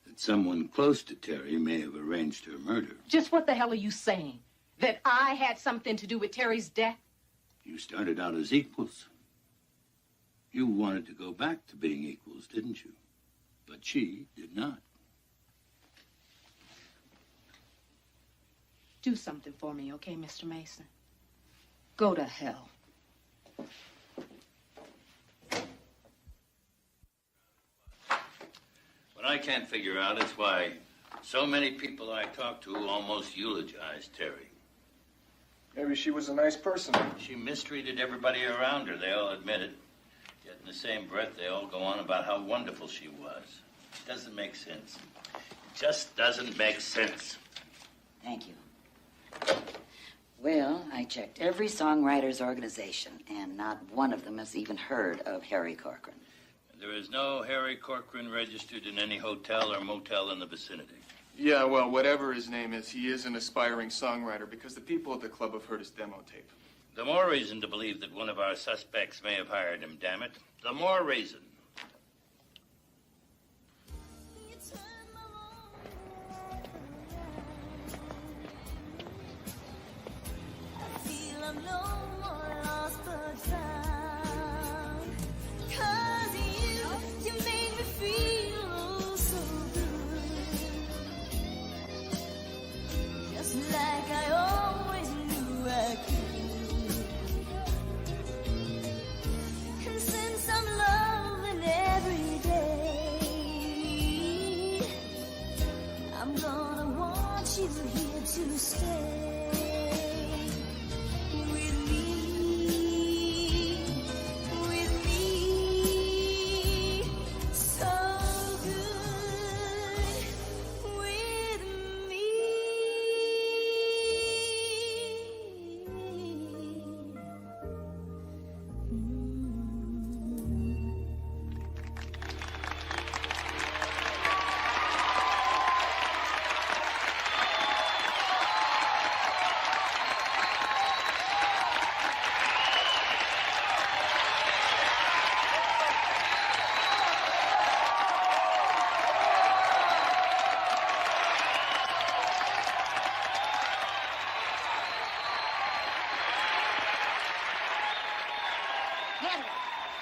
that that someone close to Terry may have arranged her murder. Just what the hell are you saying? That I had something to do with Terry's death? You started out as equals. You wanted to go back to being equals, didn't you? But she did not. Do something for me, okay, Mr. Mason? Go to hell. What I can't figure out is why so many people I talk to almost eulogize Terry. Maybe she was a nice person. She mistreated everybody around her, they all admit it. Yet in the same breath, they all go on about how wonderful she was. It doesn't make sense. It just doesn't make sense. Thank you. Well, I checked every songwriter's organization, and not one of them has even heard of Harry Corcoran. There is no Harry Corcoran registered in any hotel or motel in the vicinity. Yeah, well, whatever his name is, he is an aspiring songwriter because the people at the club have heard his demo tape. The more reason to believe that one of our suspects may have hired him, damn it. The more reason. I'm no more lost but found. 'Cause you made me feel so good. Just like I always knew I could. And since I'm loving every day, I'm gonna want you here to stay.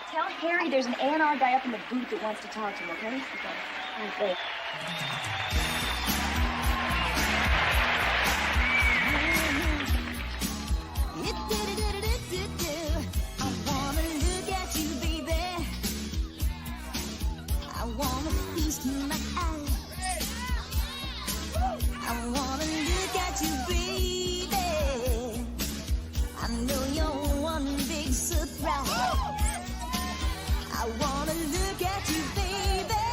Tell Harry there's an A&R guy up in the booth that wants to talk to him, okay? Okay. I wanna look at you, baby. I wanna feast my eyes. I wanna look at you, baby. I know you're one big surprise. I wanna look at you, baby.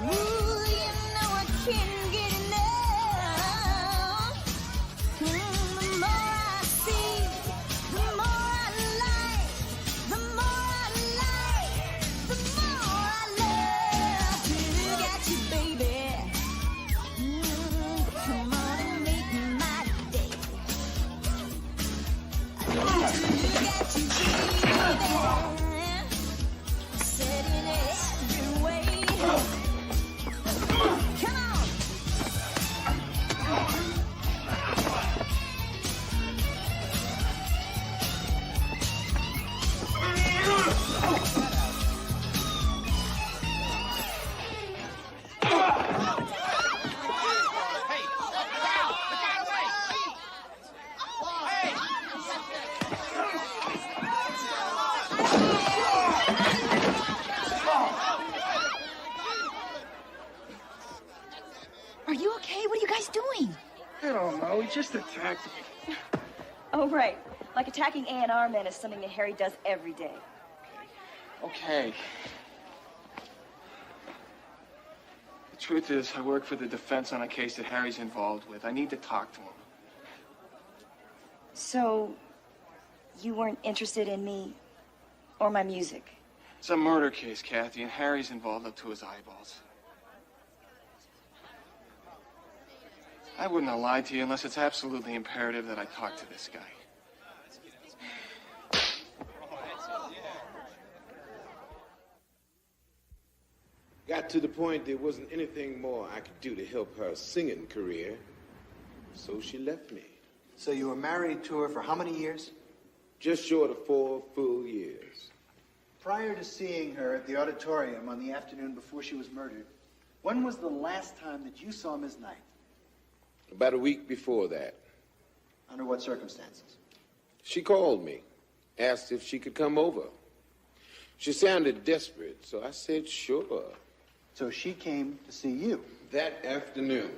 Ooh, you know I can't get enough. The more I see, the more I like. The more I like, the more I love to look at you, baby. Come on and make my day. I need to look at you, baby. Said in every way. Come on. Are you okay? What are you guys doing? I don't know. He just attacked me. Oh, right. Like attacking A&R men is something that Harry does every day. Okay. The truth is, I work for the defense on a case that Harry's involved with. I need to talk to him. So, you weren't interested in me or my music? It's a murder case, Kathy, and Harry's involved up to his eyeballs. I wouldn't have lied to you unless it's absolutely imperative that I talk to this guy. Got to the point there wasn't anything more I could do to help her singing career. So she left me. So you were married to her for how many years? Just short of 4 full years. Prior to seeing her at the auditorium on the afternoon before she was murdered, when was the last time that you saw Ms. Knight? About a week before that. Under what circumstances? She called me, asked if she could come over. She sounded desperate, so I said sure. So she came to see you? That afternoon.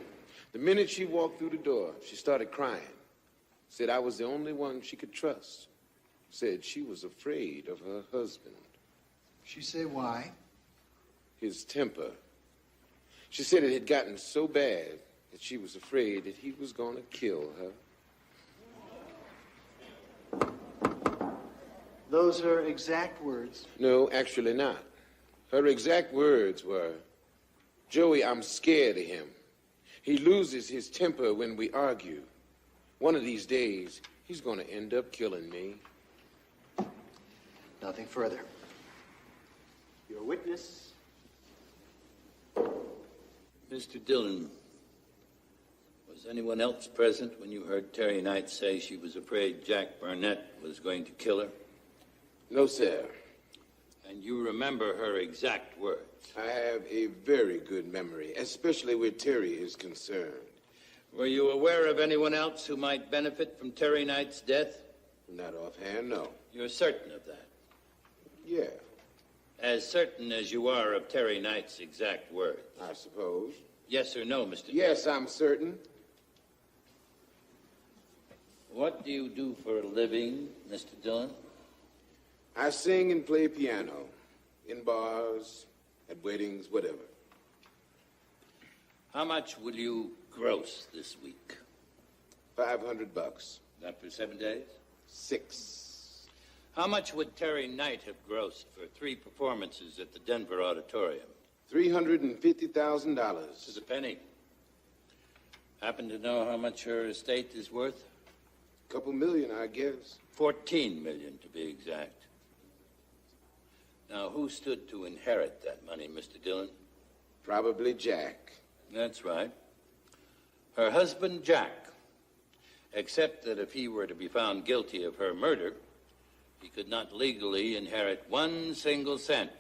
The minute she walked through the door, she started crying. Said I was the only one she could trust. Said she was afraid of her husband. She say why? His temper. She said it had gotten so bad that she was afraid that he was going to kill her. Those are exact words. No, actually not. Her exact words were, Joey, I'm scared of him. He loses his temper when we argue. One of these days, he's going to end up killing me. Nothing further. Your witness. Mr. Dillon, was anyone else present when you heard Terry Knight say she was afraid Jack Brunette was going to kill her? No, sir. And you remember her exact words? I have a very good memory, especially where Terry is concerned. Were you aware of anyone else who might benefit from Terry Knight's death? Not offhand, no. You're certain of that? Yeah. As certain as you are of Terry Knight's exact words? I suppose. Yes or no, Mr. Yes, I'm certain. What do you do for a living, Mr. Dillon? I sing and play piano. In bars, at weddings, whatever. How much will you gross this week? $500. That for 7 days? 6. How much would Terry Knight have grossed for 3 performances at the Denver Auditorium? $350,000. To the penny. Happen to know how much her estate is worth? Couple million, I guess. 14 million, to be exact. Now, who stood to inherit that money, Mr. Dillon? Probably Jack. That's right. Her husband, Jack. Except that if he were to be found guilty of her murder, he could not legally inherit 1 single cent.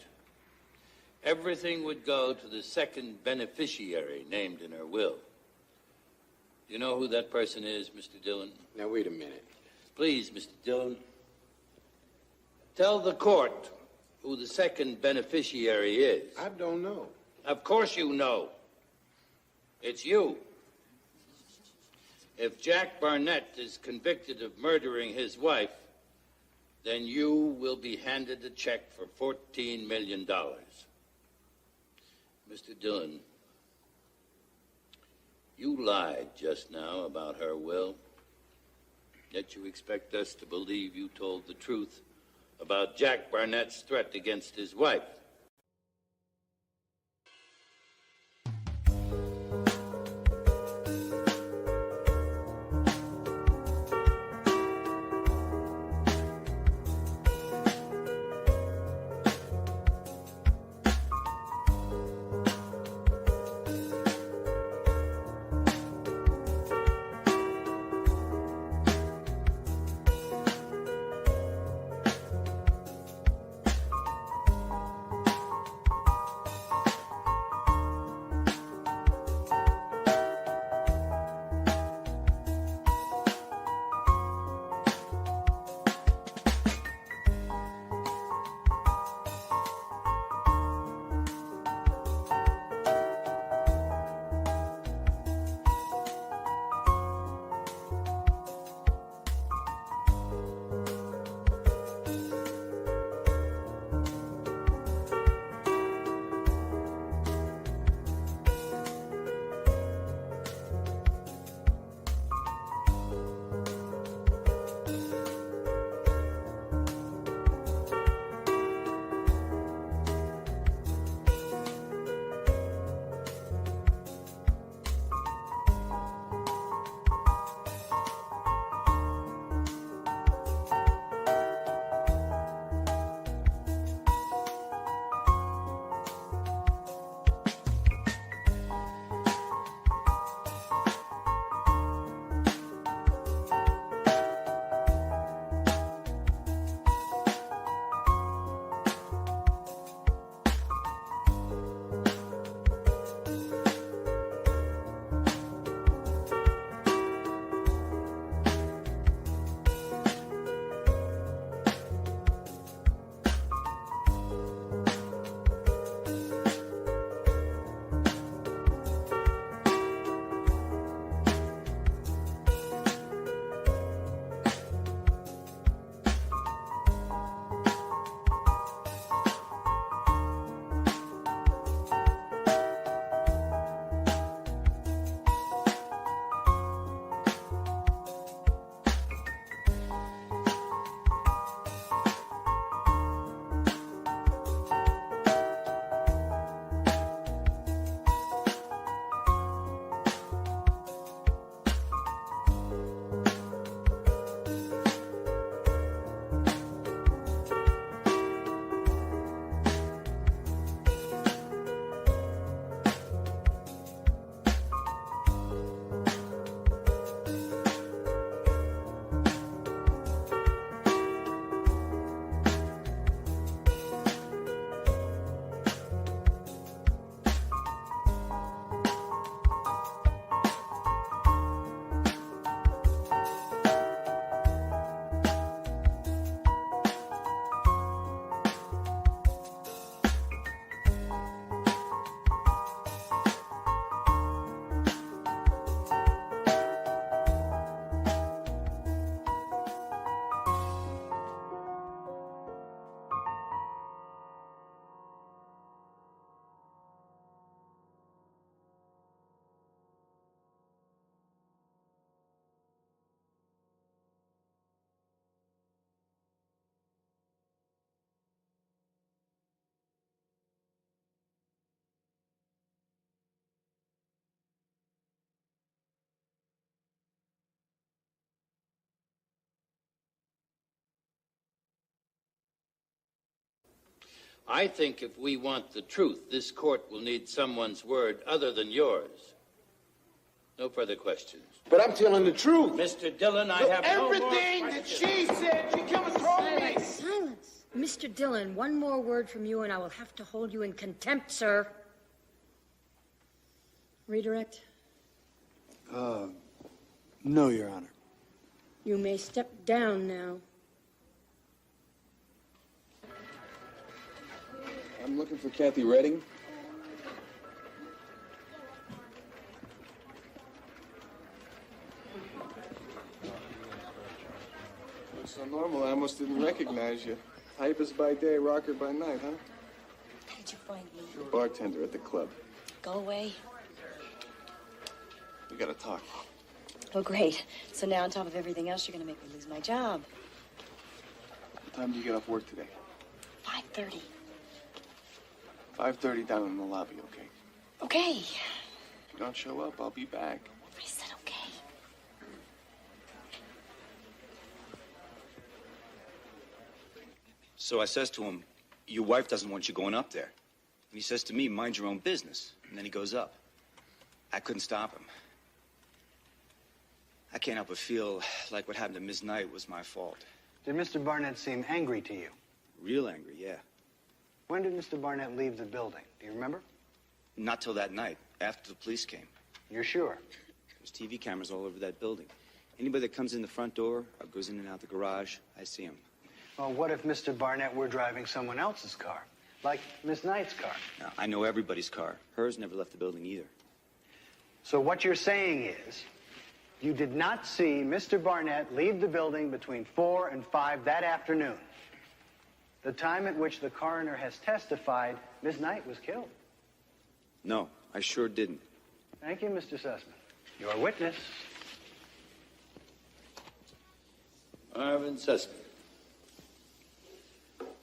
Everything would go to the second beneficiary named in her will. Do you know who that person is, Mr. Dillon? Now, wait a minute. Please, Mr. Dillon, tell the court who the second beneficiary is. I don't know. Of course you know. It's you. If Jack Barnett is convicted of murdering his wife, then you will be handed a check for $14 million. Mr. Dillon, you lied just now about her will, yet you expect us to believe you told the truth about Jack Barnett's threat against his wife. I think if we want the truth, this court will need someone's word other than yours. No further questions. But I'm telling the truth. Mr. Dillon, I Look, have no more everything that she said, she come and told me. Silence. Mr. Dillon, one more word from you and I will have to hold you in contempt, sir. Redirect? No, Your Honor. You may step down now. I'm looking for Kathy Redding. Looks so normal, I almost didn't recognize you. Typist by day, rocker by night, huh? How did you find me? Bartender at the club. Go away. We gotta talk. Oh, great. So now on top of everything else, you're going to make me lose my job. What time do you get off work today? 5:30. 5:30 down in the lobby, okay? Okay. If you don't show up, I'll be back. I said okay. So I says to him, your wife doesn't want you going up there. And he says to me, mind your own business. And then he goes up. I couldn't stop him. I can't help but feel like what happened to Ms. Knight was my fault. Did Mr. Barnett seem angry to you? Real angry, yeah. When did Mr. Barnett leave the building? Do you remember? Not till that night, after the police came. You're sure? There's TV cameras all over that building. Anybody that comes in the front door or goes in and out the garage, I see him. Well, what if Mr. Barnett were driving someone else's car? Like Miss Knight's car? Now, I know everybody's car. Hers never left the building either. So what you're saying is, you did not see Mr. Barnett leave the building between 4 and 5 that afternoon, the time at which the coroner has testified Miss Knight was killed. No, I sure didn't. Thank you, Mr. Sussman. Your witness. Marvin Sussman.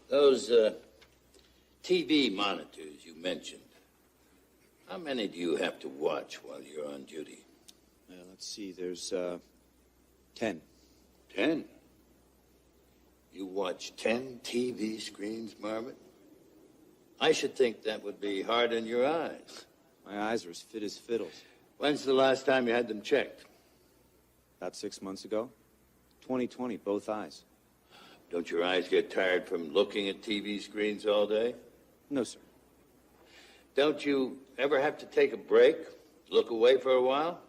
Those TV monitors you mentioned, how many do you have to watch while you're on duty? Let's see, there's 10. 10? You watch 10 TV screens, Marvin? I should think that would be hard on your eyes. My eyes are as fit as fiddles. When's the last time you had them checked? About 6 months ago. 20/20, both eyes. Don't your eyes get tired from looking at TV screens all day? No, sir. Don't you ever have to take a break? Look away for a while?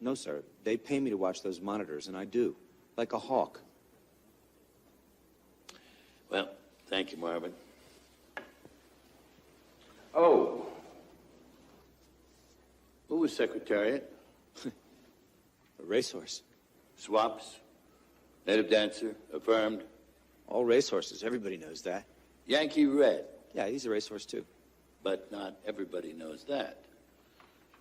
No, sir. They pay me to watch those monitors, and I do. Like a hawk. Well, thank you, Marvin. Oh. Who was Secretariat? A racehorse. Swaps? Native dancer? Affirmed? All racehorses. Everybody knows that. Yankee Red? Yeah, he's a racehorse, too. But not everybody knows that.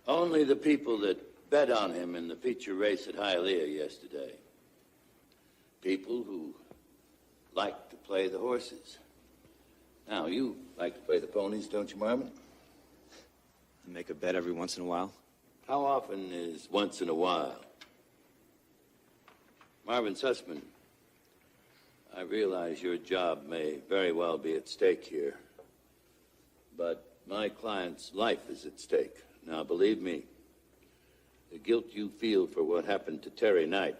Only the people that bet on him in the feature race at Hialeah yesterday. People who like to play the horses. Now, you like to play the ponies, don't you, Marvin? I make a bet every once in a while. How often is once in a while? Marvin Sussman, I realize your job may very well be at stake here, but my client's life is at stake. Now, believe me, the guilt you feel for what happened to Terry Knight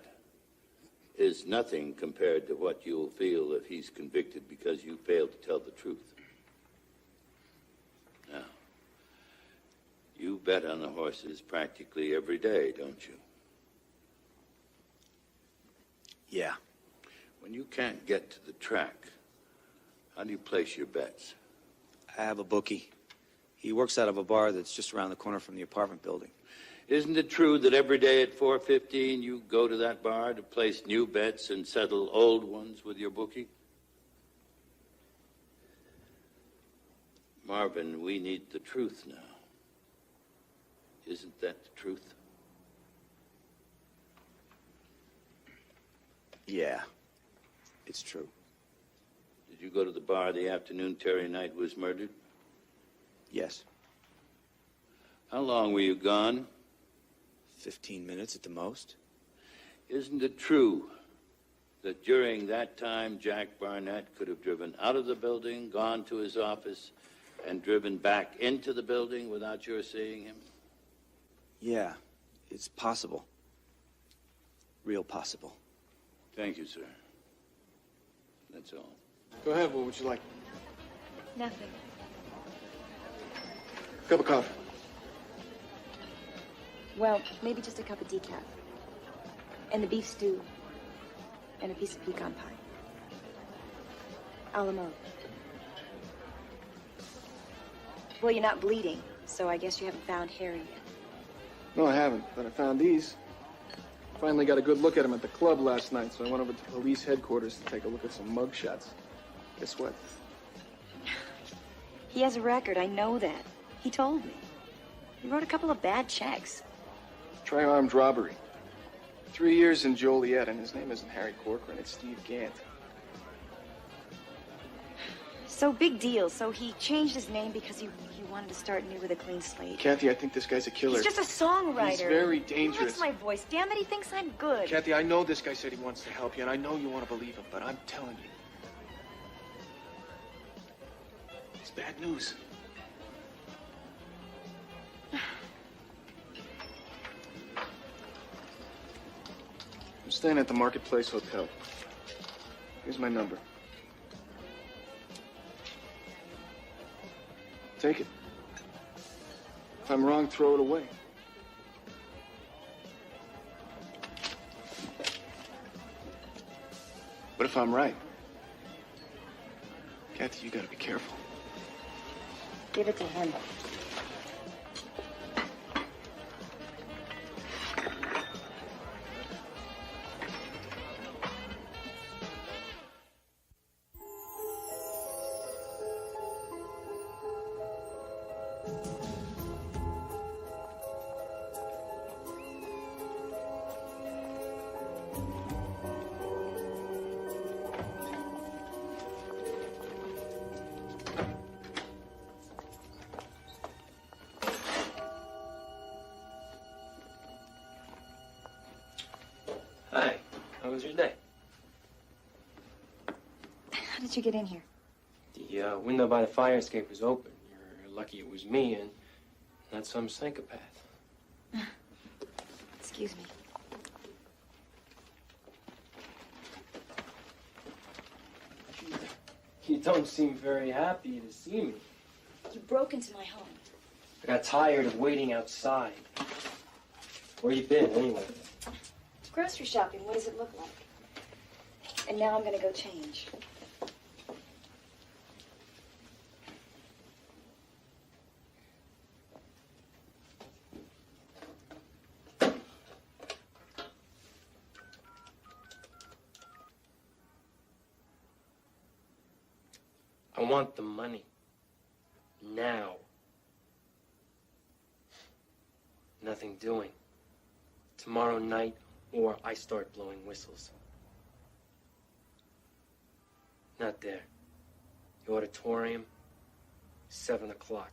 is nothing compared to what you'll feel if he's convicted because you failed to tell the truth. Now, you bet on the horses practically every day, don't you? Yeah. When you can't get to the track, how do you place your bets? I have a bookie. He works out of a bar that's just around the corner from the apartment building. Isn't it true that every day at 4:15 you go to that bar to place new bets and settle old ones with your bookie? Marvin, we need the truth now. Isn't that the truth? Yeah, it's true. Did you go to the bar the afternoon Terry Knight was murdered? Yes. How long were you gone? 15 minutes at the most. Isn't it true that during that time, Jack Barnett could have driven out of the building, gone to his office, and driven back into the building without your seeing him? Yeah, it's possible. Real possible. Thank you, sir. That's all. Go ahead, what would you like? Nothing. Cup of coffee. Well, maybe just a cup of decaf. And the beef stew. And a piece of pecan pie. A la mode. Well, you're not bleeding, so I guess you haven't found Harry yet. No, I haven't, but I found these. Finally got a good look at him at the club last night, so I went over to police headquarters to take a look at some mug shots. Guess what? He has a record, I know that. He told me. He wrote a couple of bad checks. Try armed robbery. 3 years in Joliet, and his name isn't Harry Corcoran, it's Steve Gant. So big deal. So he changed his name because he wanted to start new with a clean slate. Kathy, I think this guy's a killer. He's just a songwriter. He's very He dangerous. likes my voice. Damn it, he thinks I'm good. Kathy, I know this guy said he wants to help you, and I know you want to believe him, but I'm telling you. It's bad news. I'm staying at the Marketplace Hotel. Here's my number. Take it. If I'm wrong, throw it away. But if I'm right, Kathy, you gotta be careful. Give it to him. Hi, how was your day? How did you get in here? The window by the fire escape was open. You're lucky it was me and not some psychopath. Excuse me. You don't seem very happy to see me. You broke into my home. I got tired of waiting outside. Where you been, anyway? Grocery shopping, what does it look like? And now I'm gonna go change. I want the money. Now. Nothing doing. Tomorrow night, or I start blowing whistles. Not there. The auditorium, 7 o'clock.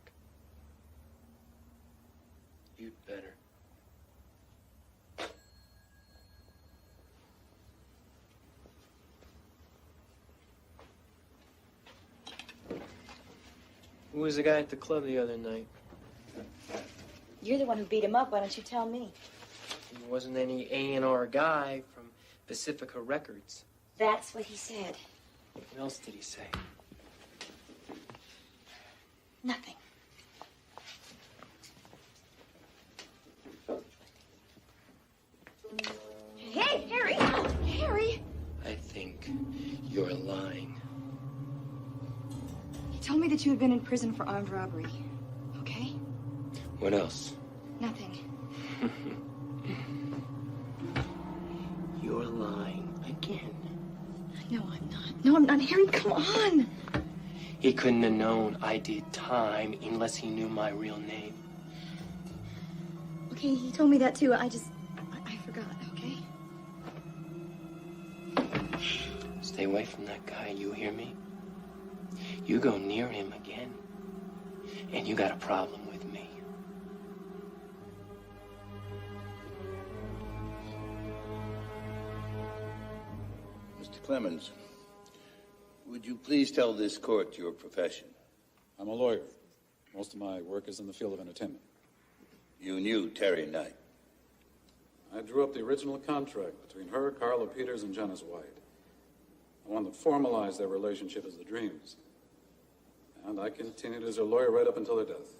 You'd better. Who was the guy at the club the other night? You're the one who beat him up. Why don't you tell me? He wasn't any A&R guy from Pacifica Records. That's what he said. What else did he say? Nothing. Hey, Harry! Harry! I think you're lying. He told me that you had been in prison for armed robbery. Okay? What else? Nothing. You're lying again. No, I'm not. No, I'm not. Harry, come on! He couldn't have known I did time unless he knew my real name. Okay, he told me that too. I forgot, okay? Stay away from that guy, you hear me? You go near him again, and you got a problem with me. Mr. Mr. Clemens, would you please tell this court your profession? I'm a lawyer. Most of my work is in the field of entertainment. You knew Terry Knight. I drew up the original contract between her, Carla Peters, and Janice White. The one that formalized their relationship as the Dreams. And I continued as her lawyer right up until her death.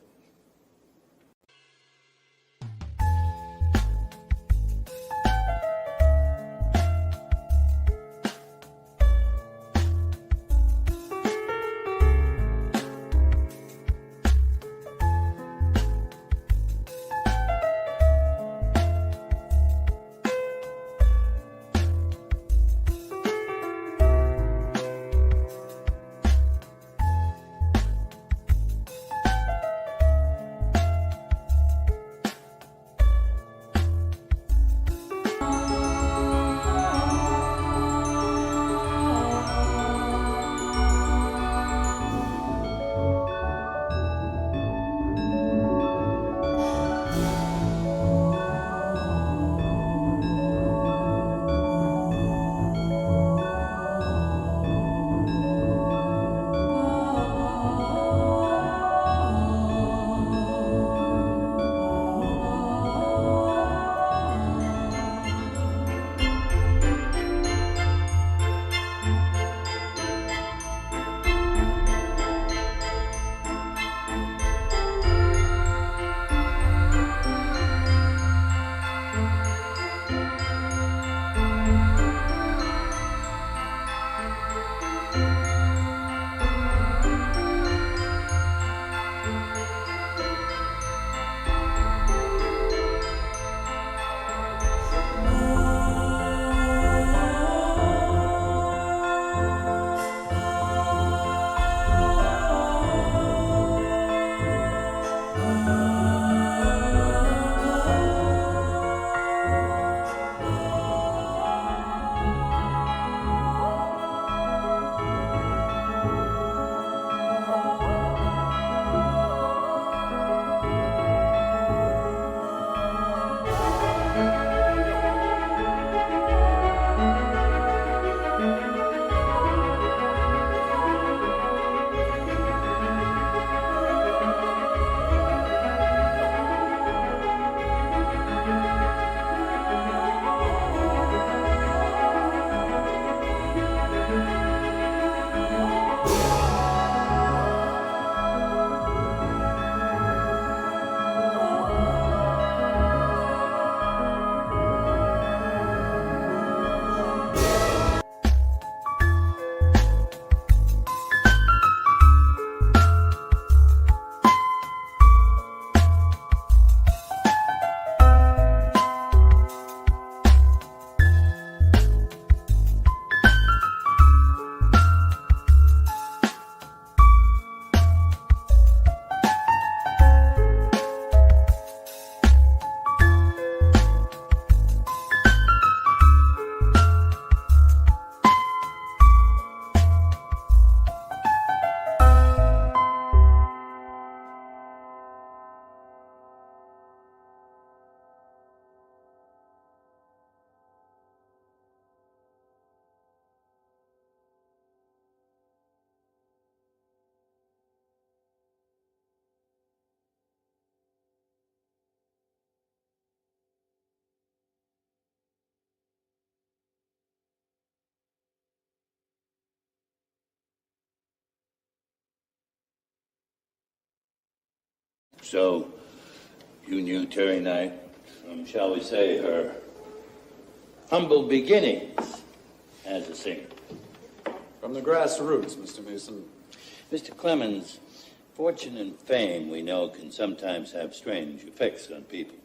So, you knew Terry Knight from, shall we say, her humble beginnings as a singer? From the grassroots, Mr. Mason. Mr. Clemens, fortune and fame, we know, can sometimes have strange effects on people.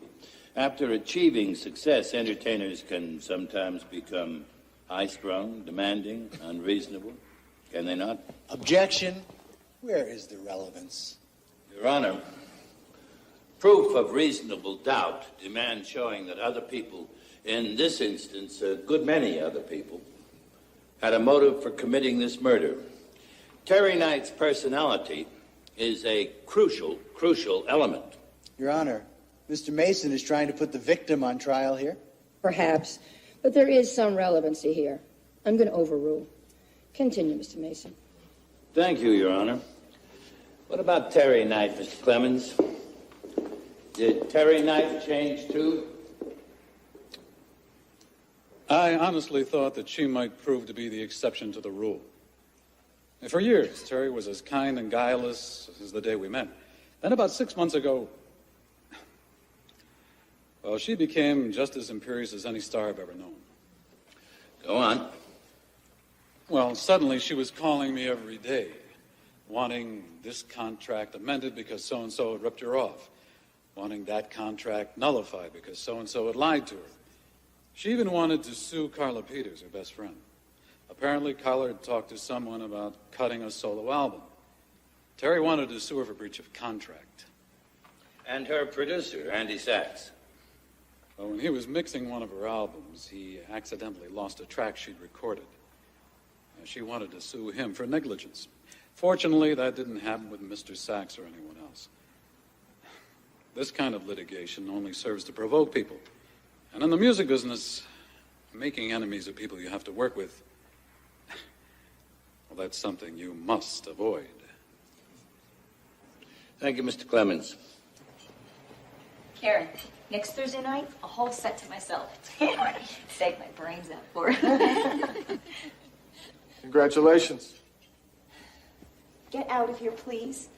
After achieving success, entertainers can sometimes become high-strung, demanding, unreasonable. Can they not? Objection. Where is the relevance? Your Honor, proof of reasonable doubt demands showing that other people, in this instance, a good many other people, had a motive for committing this murder. Terry Knight's personality is a crucial element. Your Honor, Mr. Mason is trying to put the victim on trial here. Perhaps, but there is some relevancy here. I'm going to overrule. Continue, Mr. Mason. Thank you, Your Honor. What about Terry Knight, Mr. Clemens? Did Terry Knight change too? I honestly thought that she might prove to be the exception to the rule. And for years, Terry was as kind and guileless as the day we met. Then about 6 months ago, well, she became just as imperious as any star I've ever known. Go on. Well, suddenly she was calling me every day, wanting this contract amended because so-and-so had ripped her off, wanting that contract nullified because so-and-so had lied to her. She even wanted to sue Carla Peters, her best friend. Apparently, Carla had talked to someone about cutting a solo album. Terry wanted to sue her for breach of contract. And her producer, Andy Sachs. Well, when he was mixing one of her albums, he accidentally lost a track she'd recorded. She wanted to sue him for negligence. Fortunately, that didn't happen with Mr. Sachs or anyone else. This kind of litigation only serves to provoke people. And in the music business, making enemies of people you have to work with, well, that's something you must avoid. Thank you, Mr. Clemens. Karen, next Thursday night, a whole set to myself. Save my brains out for it. Congratulations. Get out of here, please.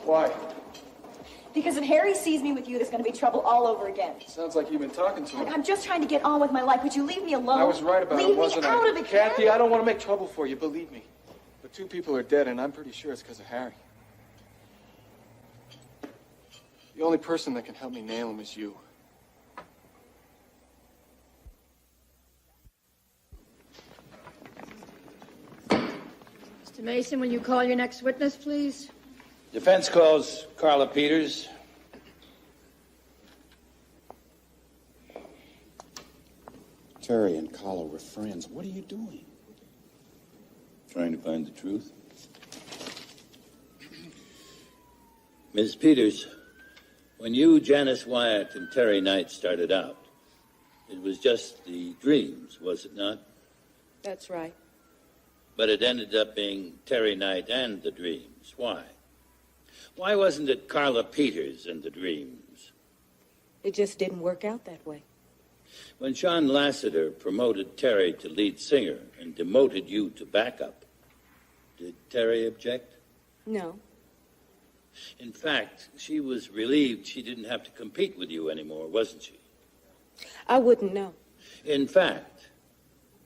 Why? Because if Harry sees me with you, there's going to be trouble all over again. Sounds like you've been talking to him. I'm just trying to get on with my life. Would you leave me alone? I was right about leave it, wasn't I? Leave me out of it, Karen. Kathy, I don't want to make trouble for you, believe me. But 2 people are dead, and I'm pretty sure it's because of Harry. The only person that can help me nail him is you. Mr. Mason, will you call your next witness, please? Defense calls Carla Peters. Terry and Carla were friends. What are you doing? Trying to find the truth. Ms. Peters, when you, Janice Wyatt, and Terry Knight started out, it was just the dreams, was it not? That's right. But it ended up being Terry Knight and the dreams. Why? Why wasn't it Carla Peters and the dreams? It just didn't work out that way. When Sean Lassiter promoted Terry to lead singer and demoted you to backup, did Terry object? No. In fact, she was relieved she didn't have to compete with you anymore, wasn't she? I wouldn't know. In fact,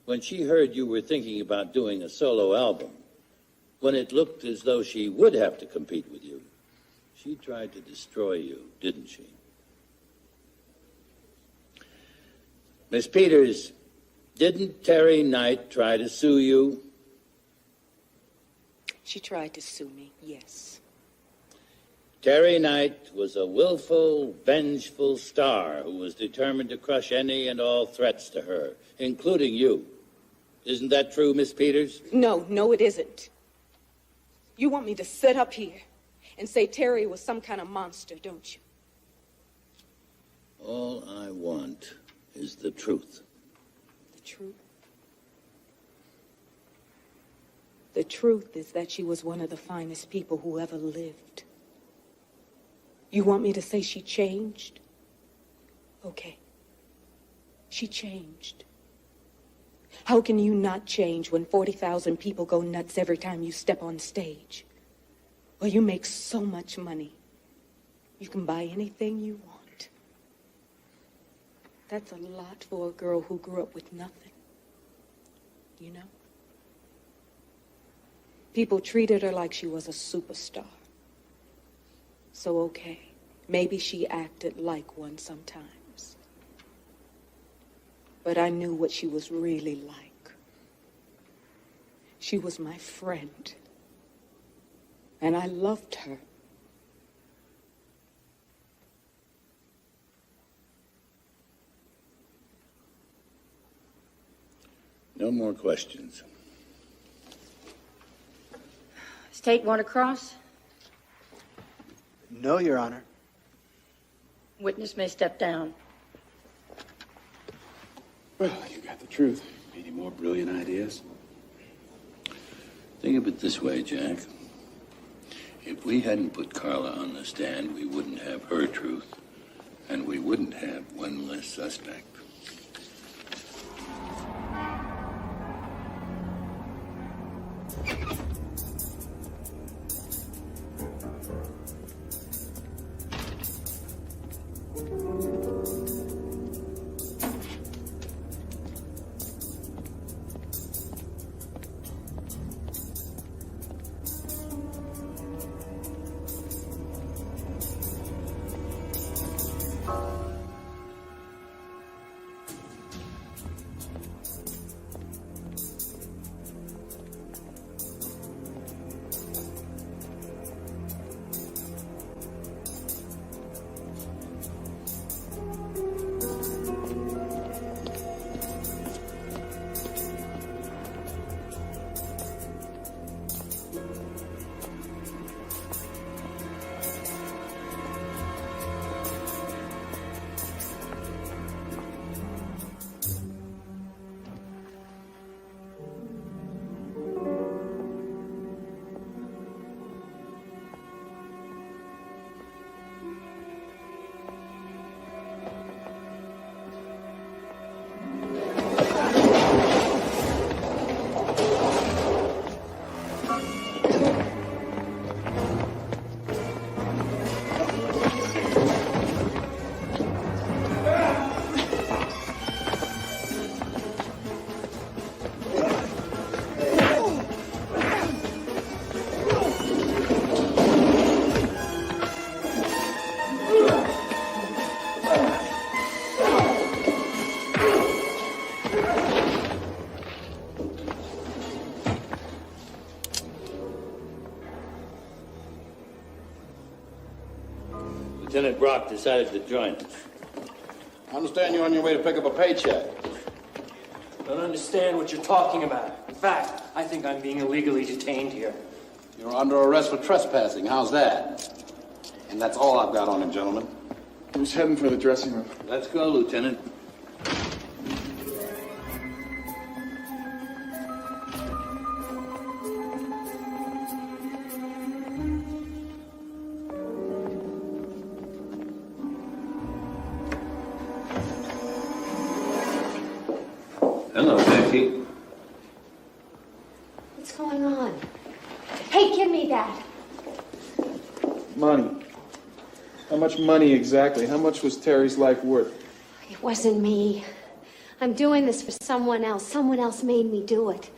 when she heard you were thinking about doing a solo album, when it looked as though she would have to compete with you, she tried to destroy you, didn't she? Miss Peters, didn't Terry Knight try to sue you? She tried to sue me, yes. Terry Knight was a willful, vengeful star who was determined to crush any and all threats to her, including you. Isn't that true, Miss Peters? No, it isn't. You want me to sit up here and say Terry was some kind of monster, don't you? All I want is the truth. The truth? The truth is that she was one of the finest people who ever lived. You want me to say she changed? Okay. She changed. How can you not change when 40,000 people go nuts every time you step on stage? Well, you make so much money. You can buy anything you want. That's a lot for a girl who grew up with nothing. You know? People treated her like she was a superstar. So, okay, maybe she acted like one sometimes. But I knew what she was really like. She was my friend. And I loved her. No more questions. State want to cross? No, Your Honor. Witness may step down. Well, you got the truth. Any more brilliant ideas? Think of it this way, Jack. If we hadn't put Carla on the stand, we wouldn't have her truth, and we wouldn't have one less suspect. Lieutenant Brock decided to join us. I understand you're on your way to pick up a paycheck. Don't understand what you're talking about. In fact, I think I'm being illegally detained here. You're under arrest for trespassing. How's that? And that's all I've got on him, gentlemen. Who's heading for the dressing room? Let's go, Lieutenant. Hello, Becky. What's going on? Hey, give me that. Money. How much money exactly? How much was Terry's life worth? It wasn't me. I'm doing this for someone else. Someone else made me do it.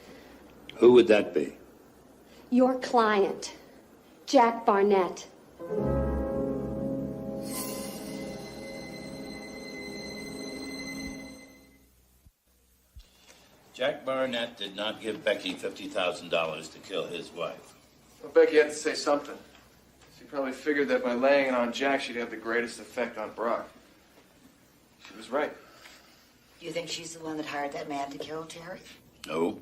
Who would that be? Your client, Jack Barnett. Jack Barnett did not give Becky $50,000 to kill his wife. Well, Becky had to say something. She probably figured that by laying it on Jack, she'd have the greatest effect on Brock. She was right. You think she's the one that hired that man to kill Terry? No.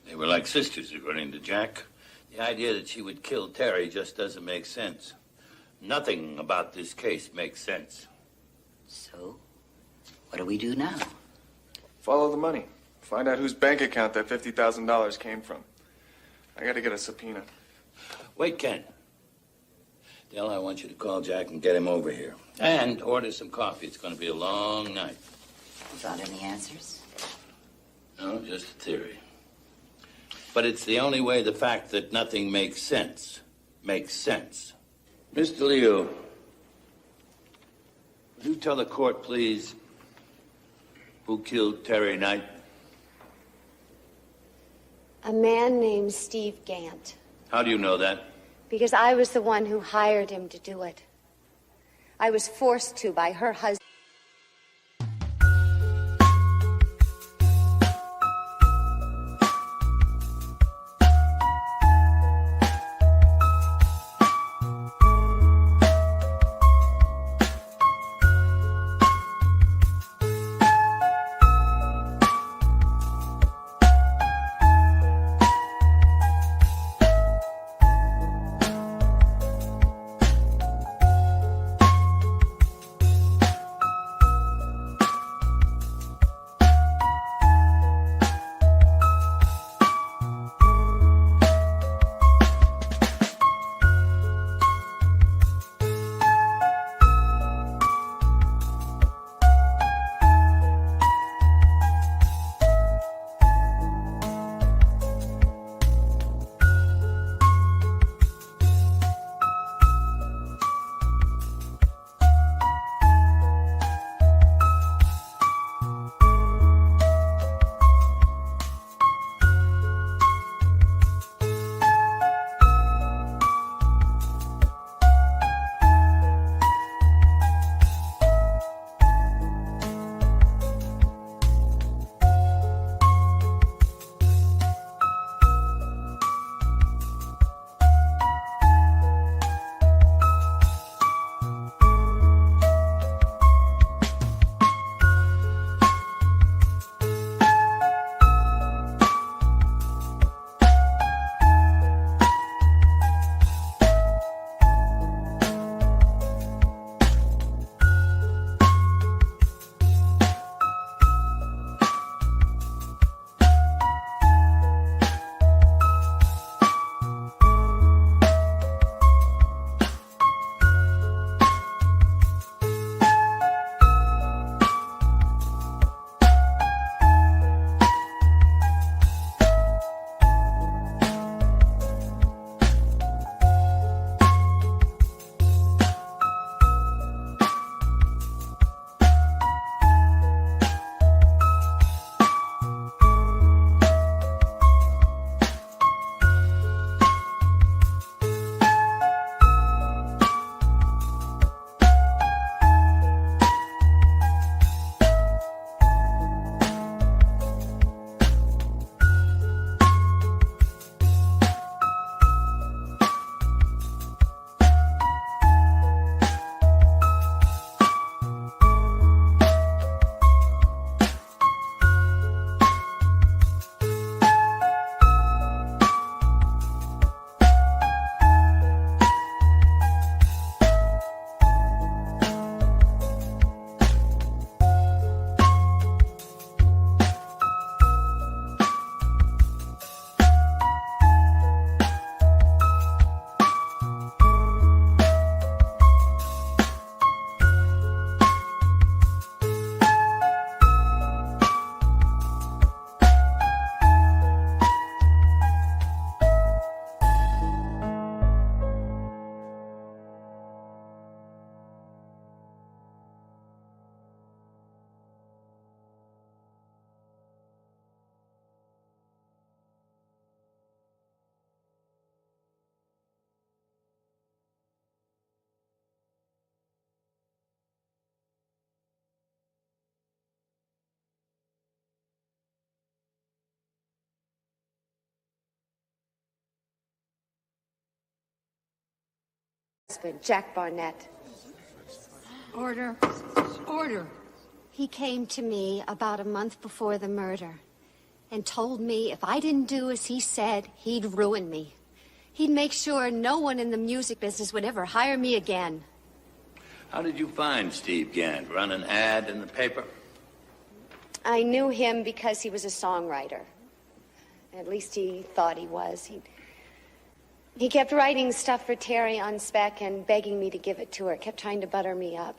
They were like sisters, according to Jack. The idea that she would kill Terry just doesn't make sense. Nothing about this case makes sense. So, what do we do now? Follow the money. Find out whose bank account that $50,000 came from. I gotta get a subpoena. Wait, Ken. Dell, I want you to call Jack and get him over here. And order some coffee. It's going to be a long night. You found any answers? No, just a theory. But it's the only way the fact that nothing makes sense makes sense. Mr. Leo, would you tell the court, please, who killed Terry Knight? A man named Steve Gant. How do you know that? Because I was the one who hired him to do it. I was forced to by her husband. husband, Jack Barnett. Order. Order. He came to me about a month before the murder and told me if I didn't do as he said, he'd ruin me. He'd make sure no one in the music business would ever hire me again. How did you find Steve Gant? Run an ad in the paper? I knew him because he was a songwriter. At least he thought he was. He kept writing stuff for Terry on spec and begging me to give it to her, kept trying to butter me up.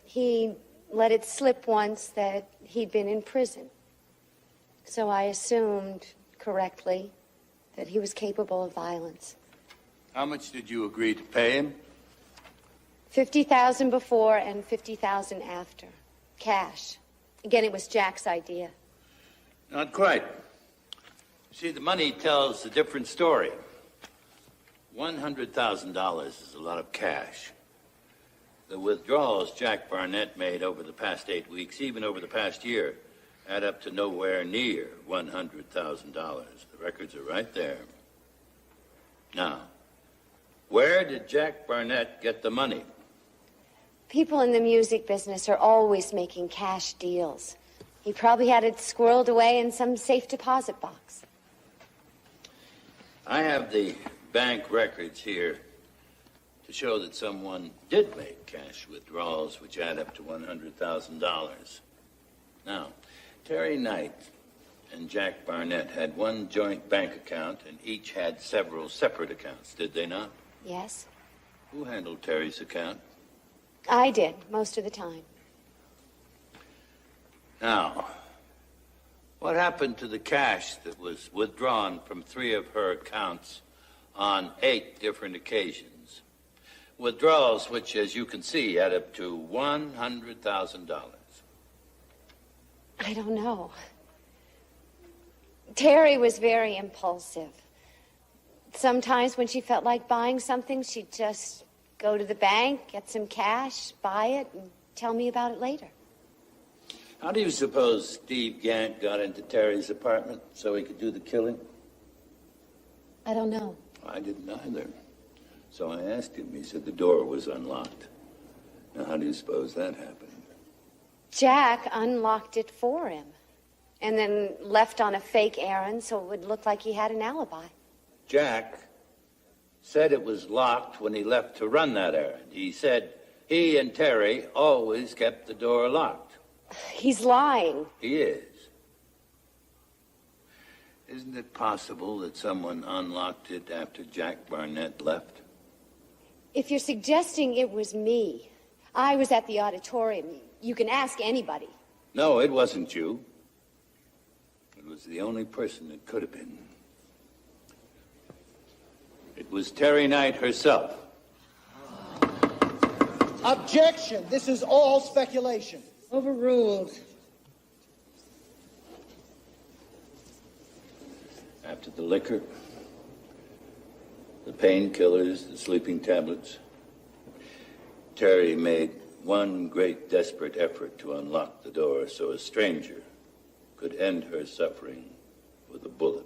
He let it slip once that he'd been in prison. So I assumed, correctly, that he was capable of violence. How much did you agree to pay him? $50,000 before and $50,000 after. Cash. Again, it was Jack's idea. Not quite. You see, the money tells a different story. $100,000 is a lot of cash. The withdrawals Jack Barnett made over the past 8 weeks, even over the past year, add up to nowhere near $100,000. The records are right there. Now, where did Jack Barnett get the money? People in the music business are always making cash deals. He probably had it squirreled away in some safe deposit box. I have the bank records here to show that someone did make cash withdrawals which add up to $100,000. Now, Terry Knight and Jack Barnett had one joint bank account and each had several separate accounts, did they not? Yes, Who handled Terry's account? I did, most of the time. Now, what happened to the cash that was withdrawn from 3 of her accounts on 8 different occasions? Withdrawals which, as you can see, add up to $100,000. I don't know. Terry was very impulsive. Sometimes when she felt like buying something, she'd just go to the bank, get some cash, buy it, and tell me about it later. How do you suppose Steve Gant got into Terry's apartment so he could do the killing? I don't know. I didn't either. So I asked him. He said the door was unlocked. Now, how do you suppose that happened? Jack unlocked it for him and then left on a fake errand so it would look like he had an alibi. Jack said it was locked when he left to run that errand. He said he and Terry always kept the door locked. He's lying. He is. Isn't it possible that someone unlocked it after Jack Barnett left? If you're suggesting it was me, I was at the auditorium. You can ask anybody. No, it wasn't you. It was the only person it could have been. It was Terry Knight herself. Objection! This is all speculation. Overruled. After the liquor, the painkillers, the sleeping tablets, Terry made one great desperate effort to unlock the door so a stranger could end her suffering with a bullet.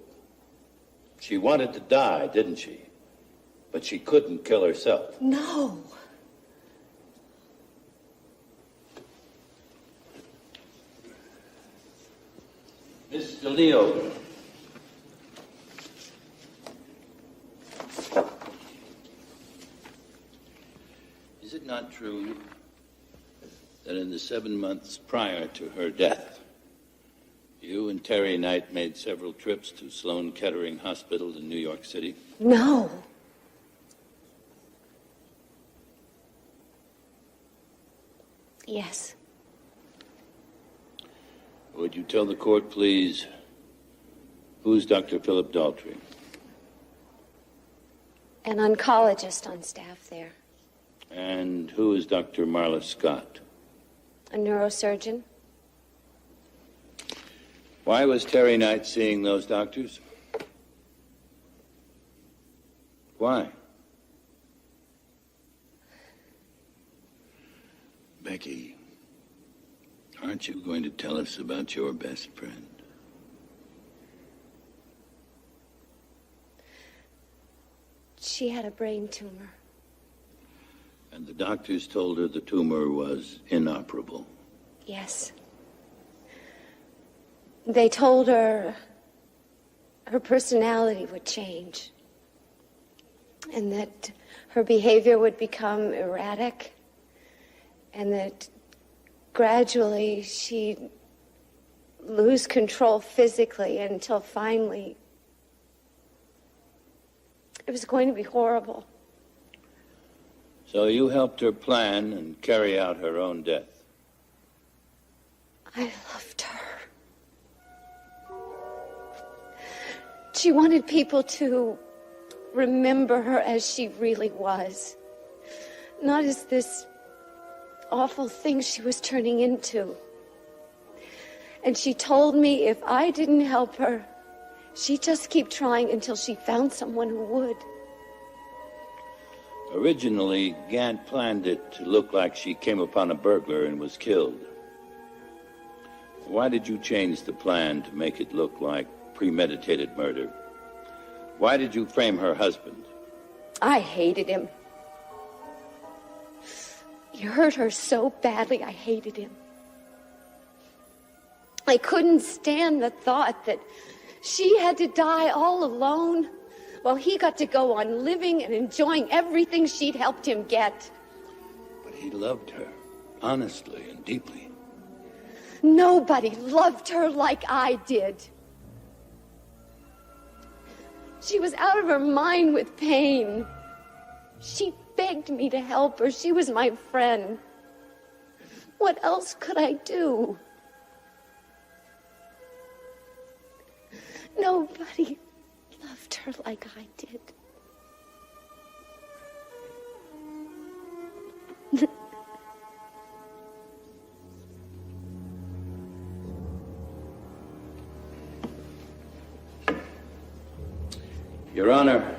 She wanted to die, didn't she? But she couldn't kill herself. No. Mr. Leo. Is it not true that in the 7 months prior to her death, you and Terry Knight made several trips to Sloan Kettering Hospital in New York City? No. Yes. Would you tell the court, please, who's Dr. Philip Daltrey? An oncologist on staff there. And who is Dr. Marla Scott? A neurosurgeon. Why was Terry Knight seeing those doctors? Why? Becky, aren't you going to tell us about your best friend? She had a brain tumor. And the doctors told her the tumor was inoperable. Yes. They told her her personality would change and that her behavior would become erratic and that gradually she'd lose control physically until finally it was going to be horrible. So you helped her plan and carry out her own death. I loved her. She wanted people to remember her as she really was, not as this awful thing she was turning into. And she told me if I didn't help her, she'd just keep trying until she found someone who would. Originally, Gant planned it to look like she came upon a burglar and was killed. Why did you change the plan to make it look like premeditated murder? Why did you frame her husband? I hated him. He hurt her so badly, I hated him. I couldn't stand the thought that she had to die all alone while he got to go on living and enjoying everything she'd helped him get. But he loved her, honestly and deeply. Nobody loved her like I did. She was out of her mind with pain. She begged me to help her. She was my friend. What else could I do? Nobody loved her like I did. Your Honor,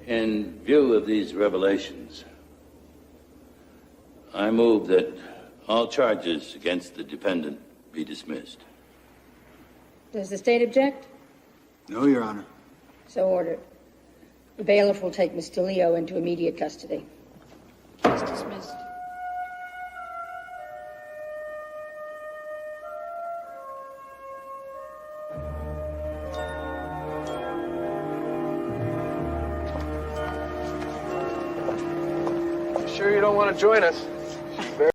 in view of these revelations, I move that all charges against the defendant be dismissed. Does the state object? No, Your Honor. So ordered. The bailiff will take Mr. Leo into immediate custody. Case dismissed. Sure you don't want to join us?